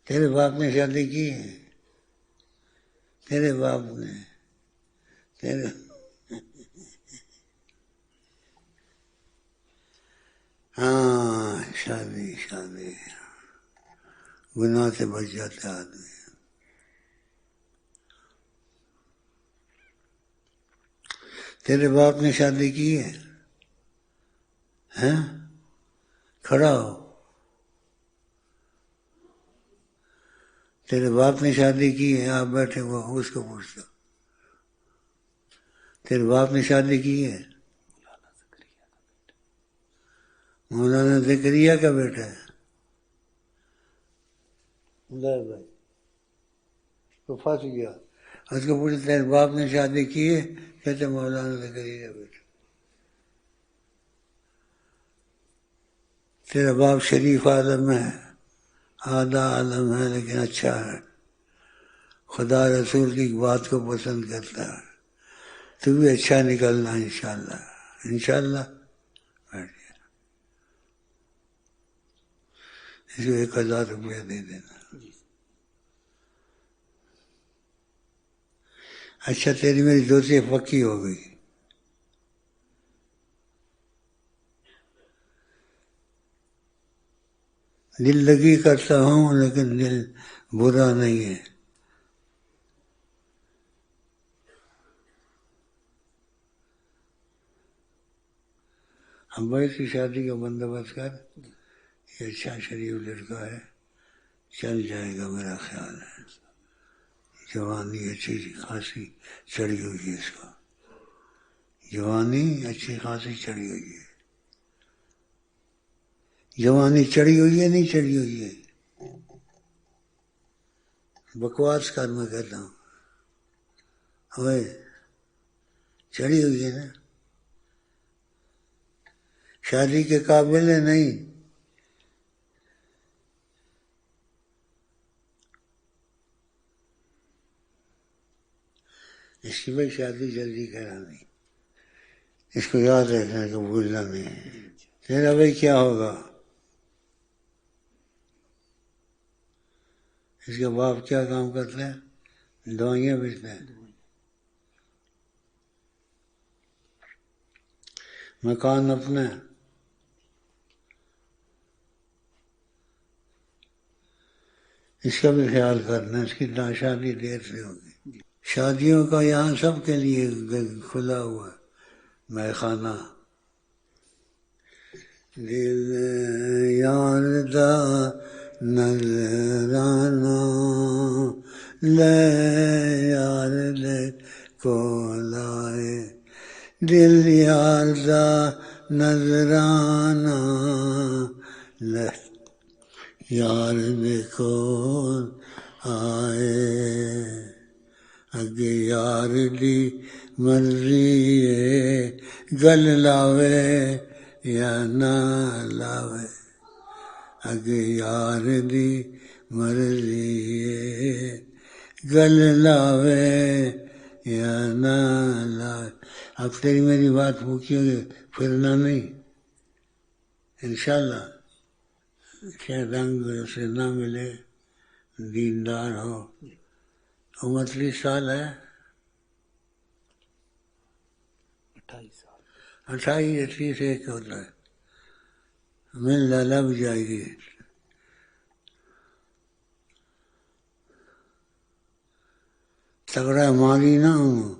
تیرے باپ نے شادی کی ہے؟ تیرے باپ نے تیرے ہاں، شادی گناہ سے بچ جاتا ہے آدمی. تیرے باپ نے شادی کی ہے؟ کھڑا ہو. تیرے باپ نے شادی کی ہے؟ آپ بیٹھے وہ اس کو پوچھتا، تیرے باپ نے شادی کی ہے؟ مولانا زکریا کا بیٹا ہے بھائی، تو پھنس گیا. اس کو پوچھا تیرے باپ نے شادی کی ہے؟ کہتے مولانا زکریا کا بیٹا. تیرا باپ شریف عالم ہے، آدھا عالم ہے، لیکن اچھا ہے، خدا رسول کی بات کو پسند کرتا ہے. تو بھی اچھا نکلنا انشاءاللہ. انشاءاللہ بیٹھ گیا. اس کو 1000 روپیہ دے دینا. اچھا تیری میری دوستی پکی ہو گئی. دل لگی کرتا ہوں لیکن دل برا نہیں ہے. ہم بھائی کی شادی کا بندوبست کر، یہ اچھا شریف لڑکا ہے، چل جائے گا میرا خیال ہے. جوانی اچھی خاصی چڑھی ہوئی ہے اس کو، جوانی اچھی خاصی چڑھی ہوئی ہے. جوانی چڑھی ہوئی ہے نہیں چڑھی ہوئی ہے؟ بکواس کر میں کہتا ہوں. اوے چڑھی ہوئی ہے نا، شادی کے قابل ہے نہیں. اس کی بھائی شادی جلدی کرانی، اس کو یاد رکھنا کہ بھولنا نہیں. تیرا بھائی کیا ہوگا؟ اس کے باپ کیا کام کرتے ہیں؟ دوائیاں بیچتے ہیں. مکان اپنا ہے. اس کا بھی خیال کرنا، اس کی شادی دیر سے ہوگی. شادیوں کا یہاں سب کے لیے کھلا ہوا ہے مے خانہ. دل یار دا نظرانہ لے یار لے کو لائے، دل یار دا نظرانہ لے یار دے کو آئے. اگے یار دی مرضی ہے گل لاوے یا نہ لاوے. اگے یار دی مرضی ہے گل لاوے یا نہ لاوے. اب تیری میری بات پوچھی ہوگی، پھرنا نہیں انشاءاللہ. شاید رنگ سے نہ ملے، دیندار ہو. عمر 30 سال ہے، 28 30 ایک ہوتا ہے. مل لگ جائے گی. تگڑا مالی نہ ہوں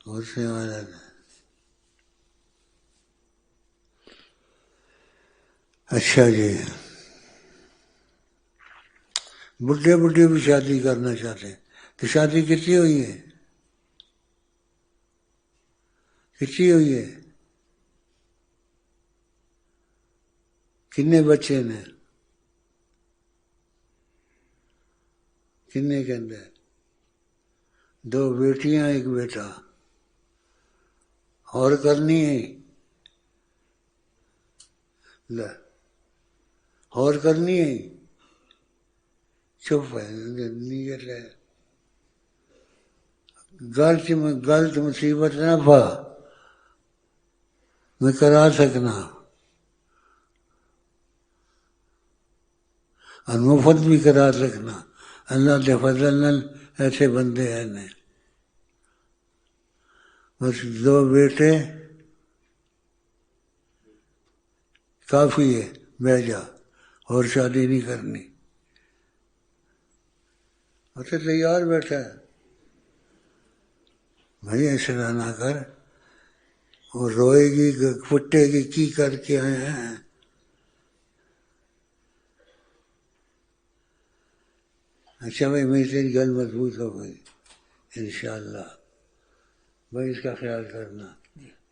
غصے والا تھا. اچھا جی، بڈھے بڈھے بھی شادی کرنا چاہتے ہیں تو شادی کتنی ہوئی ہے؟ کتنی ہوئی ہے؟ کنے بچے نے؟ کنے کے اندر 2 بیٹیاں 1 بیٹا. اور کرنی ہے؟ اور کرنی ہے؟ چپ ہے نیت ہے. غلط مصیبت نہ پا، میں کرا سکنا اور مفت بھی کرا سکنا. اللہ کے فضل نال ایسے بندے ہیں نہیں. بس 2 بیٹے کافی ہے، بیٹھ جا، اور شادی نہیں کرنی. اسے تیار بیٹھا ہے بھائی، ایسے نہ کر. وہ روئے گی پھٹے گی کی کر کے آئے ہیں. اچھا بھائی میں تیری گل مضبوط ہو گئی انشاءاللہ. بھائی اس کا خیال کرنا،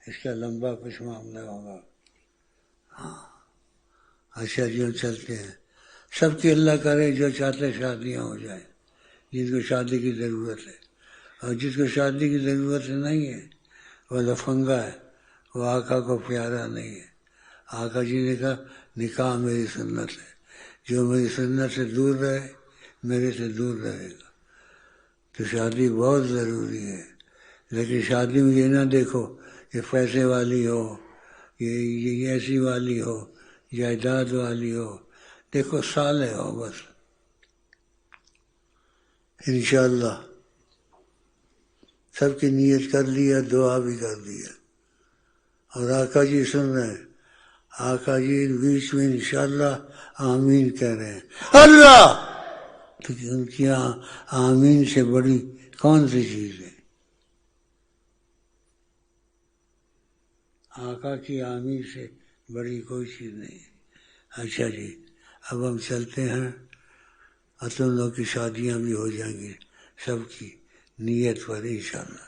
اس کا لمبا کچھ معاملہ ہوگا. ہاں اچھا جی ہم چلتے ہیں. سب کی اللہ کرے جو چاہتے شادیاں ہو جائیں، جس کو شادی کی ضرورت ہے، اور جس کو شادی کی ضرورت نہیں ہے وہ لفنگا ہے، وہ آقا کو پیارا نہیں ہے. آقا جی نے کہا نکاح میری سنت ہے، جو میری سنت سے دور رہے میرے سے دور رہے گا. تو شادی بہت ضروری ہے، لیکن شادی میں یہ نہ دیکھو کہ پیسے والی ہو، یہ ایسی والی ہو، جائیداد والی ہو. دیکھو صالح ہو بس. انشاءاللہ سب کی نیت کر لیا، دعا بھی کر دیا. اور آقا جی سن رہے ہیں، آقا جی بیچ میں انشاءاللہ آمین کہہ رہے ہیں. اللہ تو ان کی آمین سے بڑی کون سی چیز ہے؟ آقا کی آمین سے بڑی کوئی چیز نہیں ہے. اچھا جی اب ہم چلتے ہیں، اور تم لوگ کی شادیاں بھی ہو جائیں گی سب کی نیت پر انشاءاللہ.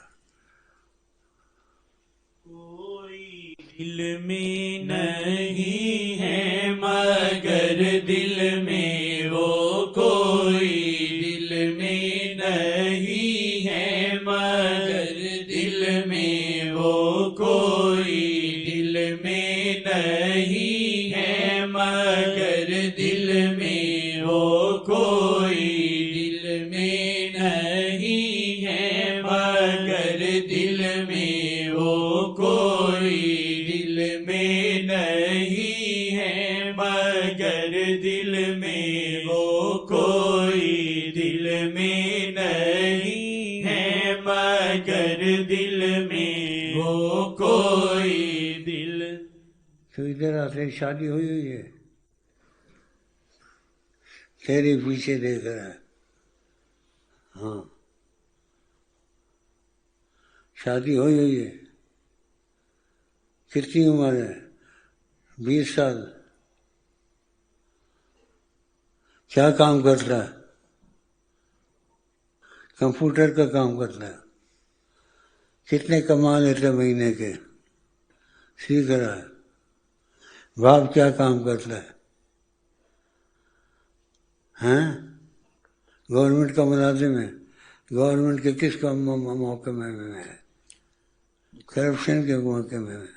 کوئی دل میں نہیں ہے مگر دل میں وہ کوئی دل میں نہیں ہے مگر دل میں وہ کوئی دل میں نہیں ہے مگر دل میں وہ کوئی دل میں نہیں ہے مگر دل میں وہ کوئی دل میں نہیں ہے مگر دل میں وہ کوئی دل میں نہیں ہے مگر دل میں وہ کوئی دل. تو ادھر آتے شادی ہوئی ہے، تیرے پیچھے دیکھ رہا ہے. ہاں شادی ہوئی ہے. کتنی عمر ہے؟ 20 سال. کیا کام کرتا ہے؟ کمپیوٹر کا کام کرتا ہے. کتنے کما لیتے مہینے کے؟ سیکھ رہا ہے. باپ کیا کام کرتا ہے؟ ہیں گورنمنٹ کا ملازم ہے. گورنمنٹ کے کس کا موقع میں ہے؟ کرپشن کے موقع میں ہے.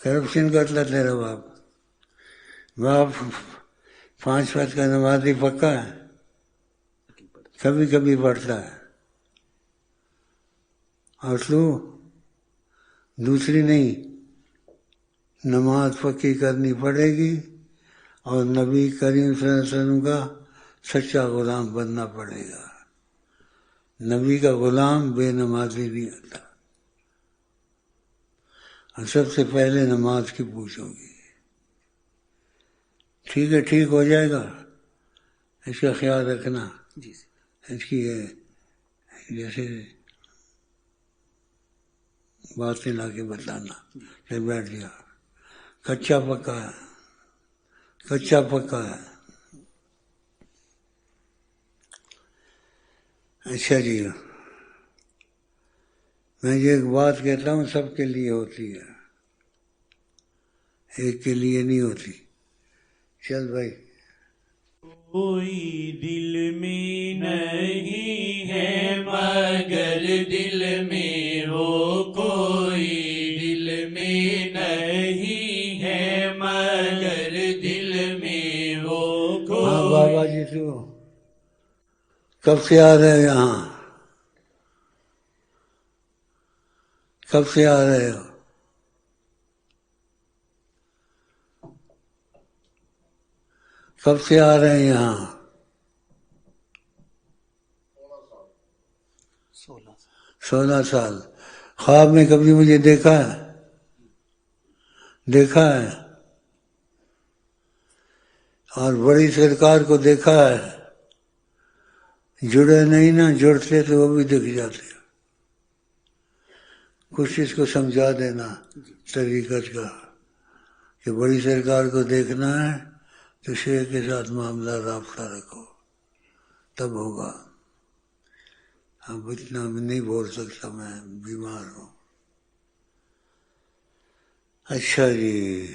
کرپشن کرتا تیرا باپ. باپ 5 وقت کا نمازی پکا ہے، کبھی کبھی پڑھتا ہے. اور تو دوسری نہیں، نماز پکی کرنی پڑے گی اور نبی کریم صلی اللہ علیہ وسلم کا سچا غلام بننا پڑے گا. نبی کا غلام بے نمازی نہیں ہوتا. اور سب سے پہلے نماز کی پوچھو گی. ٹھیک ہے ٹھیک ہو جائے گا، اس کا خیال رکھنا. اس کی جیسے باتیں لا کے بتانا کہ بیٹھ گیا. کچا پکا ہے، کچا پکا ہے. اچھا جی میں یہ ایک بات کہتا ہوں سب کے لیے ہوتی ہے، ایک کے لیے نہیں ہوتی. چل بھائی. کوئی دل میں نہیں ہے مگر دل میں وہ کوئی دل میں نہیں ہے مگر دل میں وہ کوئی. ہاں بابا جی تو کب سے آ رہے ہو یہاں؟ کب سے آ رہے ہو؟ کب سے آ رہے ہیں یہاں؟ 16 سال. خواب میں کبھی مجھے دیکھا ہے؟ دیکھا ہے. اور بڑی سرکار کو دیکھا ہے. جڑے نہیں نا، جڑتے تو وہ بھی دکھ جاتے. کچھ اس کو سمجھا دینا طریقت کا کہ بڑی سرکار کو دیکھنا ہے تو شیخ کے ساتھ معاملہ رابطہ رکھو. تب ہوگا. اب اتنا بھی نہیں بول سکتا، میں بیمار ہوں. اچھا جی،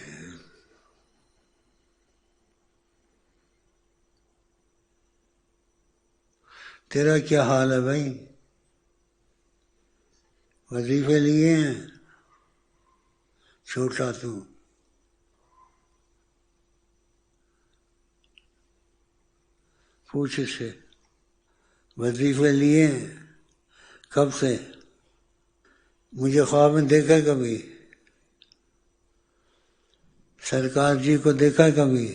تیرا کیا حال ہے بھائی؟ وظیفے لیے ہیں؟ چھوٹا تو پوچھ اس سے، وظیفے لیے ہیں کب سے؟ مجھے خواب میں دیکھا کبھی؟ سرکار جی کو دیکھا کبھی؟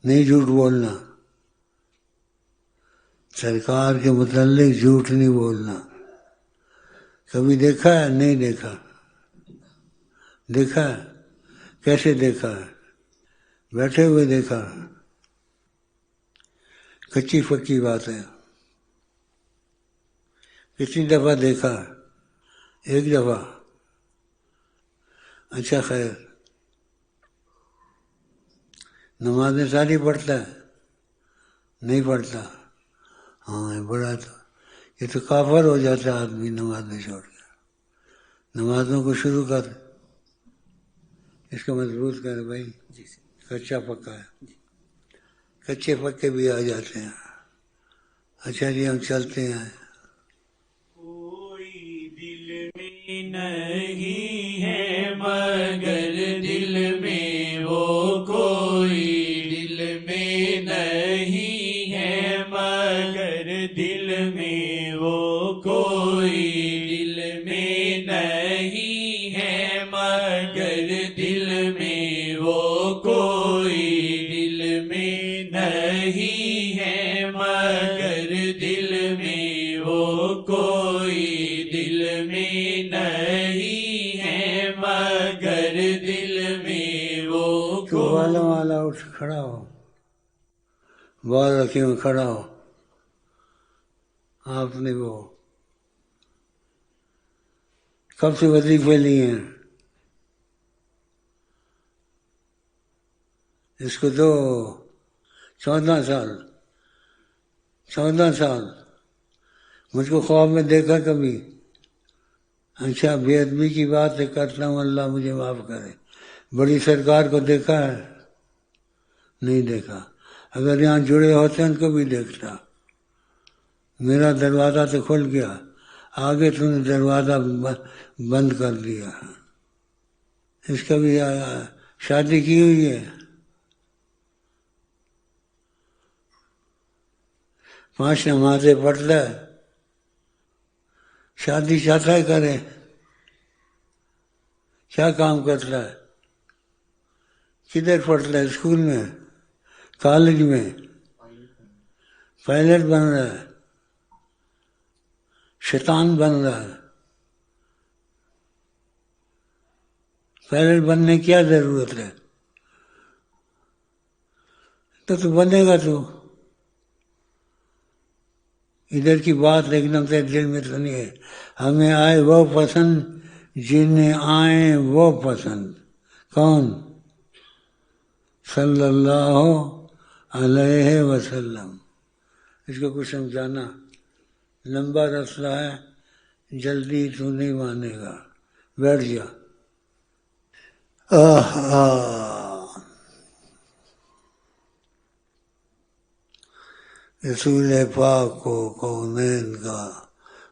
نہیں جھوٹ بولنا، سرکار کے متعلق جھوٹ نہیں بولنا. کبھی دیکھا ہے؟ نہیں دیکھا. دیکھا ہے؟ کیسے دیکھا ہے؟ بیٹھے ہوئے دیکھا. کچی پکی بات ہے. کتنی دفعہ دیکھا؟ ایک دفعہ. اچھا خیر، نمازیں ساری پڑھتا ہے؟ نہیں پڑھتا. ہاں بڑا تو یہ تو کافر ہو جاتا ہے آدمی نمازیں چھوڑ کر. نمازوں کو شروع کر، اس کو مضبوط کر بھائی. کچا پکا ہے، کچے پکے بھی آ جاتے ہیں. اچھا جی ہم چلتے ہیں. کوئی دل میں نہیں ہے مگر دل میں وہ کوئی، دل میں نہیں ہے مگر دل میں وہ کوئی، دل میں نہیں ہے مگر دل میں وہ کوئی، دل میں نہیں ہے مگر دل میں وہ کوئی، دل میں نہیں ہے مگر دل میں وہ کوئی. والا اٹھ کھڑا ہو، بال رکھے میں کھڑا ہو. آپ نے وہ کب سے وظیفے لیے ہیں؟ اس کو تو 14 سال. 14 سال. مجھ کو خواب میں دیکھا کبھی؟ اچھا بے ادبی کی بات ہے کرتا ہوں، اللہ مجھے معاف کرے. بڑی سرکار کو دیکھا ہے؟ نہیں دیکھا. اگر یہاں جڑے ہوتے ان کو بھی دیکھتا. میرا دروازہ تو کھل گیا، آگے تو نے دروازہ بند کر دیا. اس کا بھی شادی کی ہوئی ہے؟ 5 نمازیں پڑھتا ہے. شادی چاہتا ہے کرے؟ کیا کام کرتا ہے؟ کدھر پڑھتا ہے؟ اسکول میں؟ کالج میں؟ پائلٹ بن رہا ہے؟ شیطان بن رہا ہے؟ پائلٹ بننے کی کیا ضرورت ہے؟ تو بنے گا تو. ادھر کی بات ایک دم سے دل میں تو نہیں ہے. ہمیں آئے وہ پسند جنہیں آئے وہ پسند. کون؟ صلی اللہ علیہ وسلم. اس کو کچھ سمجھانا، لمبا رسلہ ہے، جلدی تو نہیں مانے گا. بیٹھ جا. رسول پاک کو کونین کا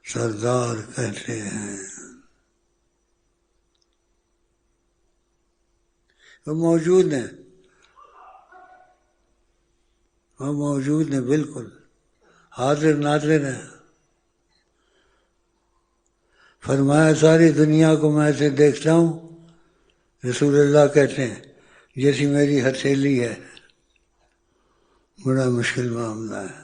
سردار کہتے ہیں. وہ موجود ہیں، وہ موجود ہیں، بالکل حاضر ناظر ہیں. فرمایا ساری دنیا کو میں ایسے دیکھتا ہوں، رسول اللہ کہتے ہیں جیسی میری ہتھیلی ہے. بڑا مشکل معاملہ ہے.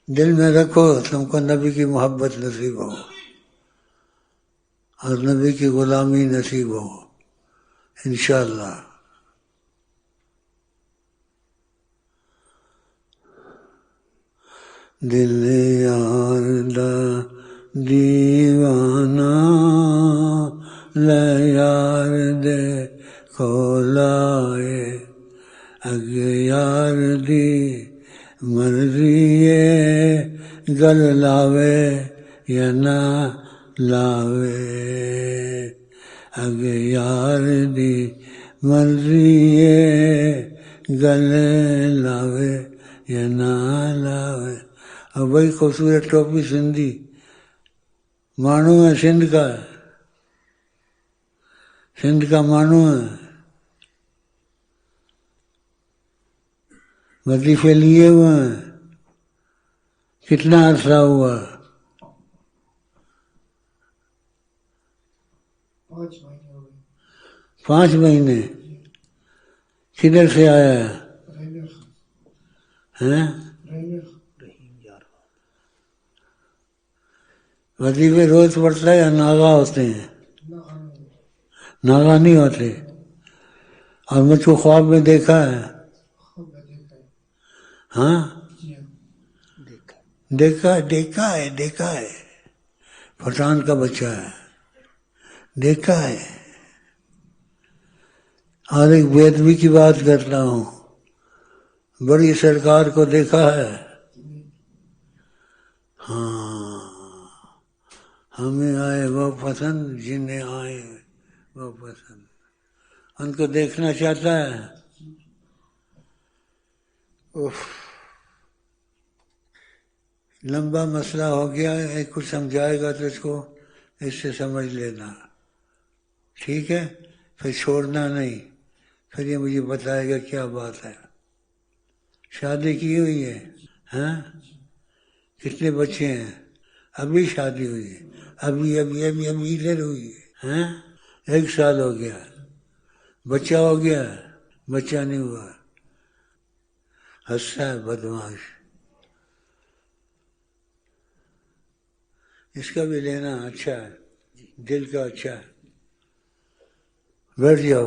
دل میں رکھو تم کو نبی کی محبت نصیب ہو اور نبی کی غلامی نصیب ہو انشاءاللہ. دل یار دیوانہ لے یار دے کو لائے، اگے یار دی مرضی ہے گل لاوے یا نہ لاوے، اگے یار دی مرضی ہے گل لاوے یا نہ لاوے۔ اور بھائی خوبصورت ٹوپی سندھی مانو ہے، سندھ کا ہے، سندھ کا مانو ہے، وظیفے لیے ہوئے ہیں، کتنا عرصہ ہوا؟ 5 مہینے۔ کدھر سے آیا ہے؟ وظیفے روز پڑتا ہے یا ناغا ہوتے ہیں؟ ناغا نہیں ہوتے۔ اور مجھ کو خواب میں دیکھا ہے؟ ہاں دیکھا ہے، پٹھان کا بچہ ہے، دیکھا ہے۔ اور ایک بے ادبی کی بات کرتا ہوں، بڑی سرکار کو دیکھا ہے؟ ہاں، ہمیں آئے وہ پسند جنہیں آئے وہ پسند، ان کو دیکھنا چاہتا ہے؟ لمبا مسئلہ ہو گیا ہے، کچھ سمجھائے گا تو اس کو اس سے سمجھ لینا، ٹھیک ہے؟ پھر چھوڑنا نہیں، پھر یہ مجھے بتائے گا کیا بات ہے۔ شادی کی ہوئی ہے؟ ہاں، کتنے بچے ہیں؟ ابھی شادی ہوئی ہے؟ ابھی ادھر ہوئی ہے؟ ہاں، 1 سال ہو گیا، بچہ ہو گیا؟ بچہ نہیں ہوا، ہنستا ہے بدماش۔ اس کا بھی لینا اچھا ہے، دل کا اچھا ہے۔ بیٹھ جاؤ،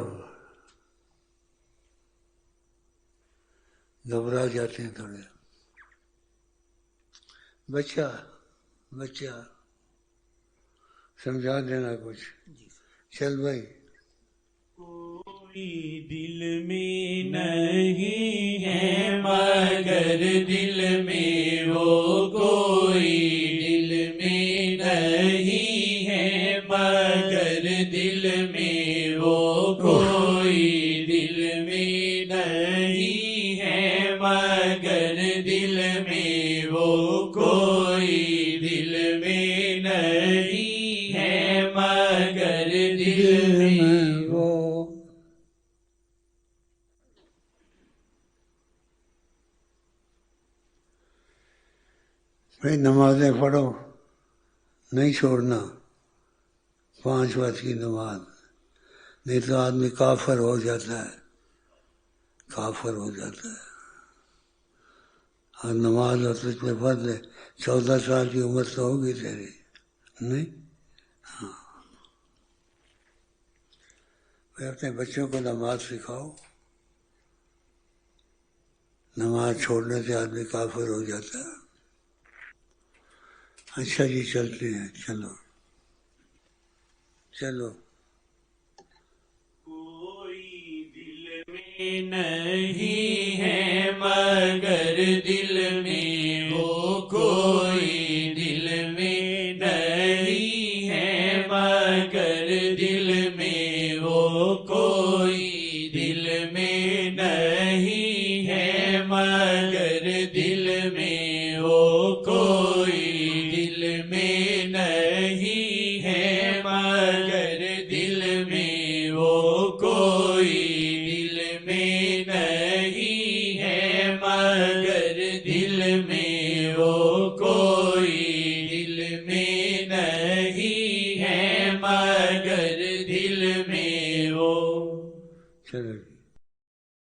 گھبرا جاتے ہیں تھوڑے۔ بچہ سمجھا دینا کچھ، چل بھائی۔ کوئی دل میں نہیں ہے مگر دل میں وہ کوئی، دل میں نہیں ہے مگر دل میں وہ کوئی، دل میں نہیں ہے مگر دل میں وہ کوئی، دل میں نہیں ہے مگر دل میں وہ۔ بھائی نمازیں پڑھو، نہیں چھوڑنا 5 وقت کی نماز، نہیں تو آدمی کافر ہو جاتا ہے، کافر ہو جاتا ہے۔ اور نماز اور تجھ پہ فرض ہے، 14 سال کی عمر تو ہوگی تیری، نہیں؟ ہاں، پھر اپنے بچوں کو نماز سکھاؤ۔ نماز چھوڑنے سے آدمی کافر ہو جاتا ہے۔ اچھا جی، چلتے ہیں، چلو۔ کوئی دل میں نہیں ہے مگر دل میں وہ کوئی، دل میں نہیں ہے مگر دل میں وہ کوئی، دل میں نہیں ہے مگر دل میں وہ کوئی، دل میں نہیں ہے مگر دل میں وہ کوئی، دل میں نہیں ہے مگر دل میں وہ کوئی۔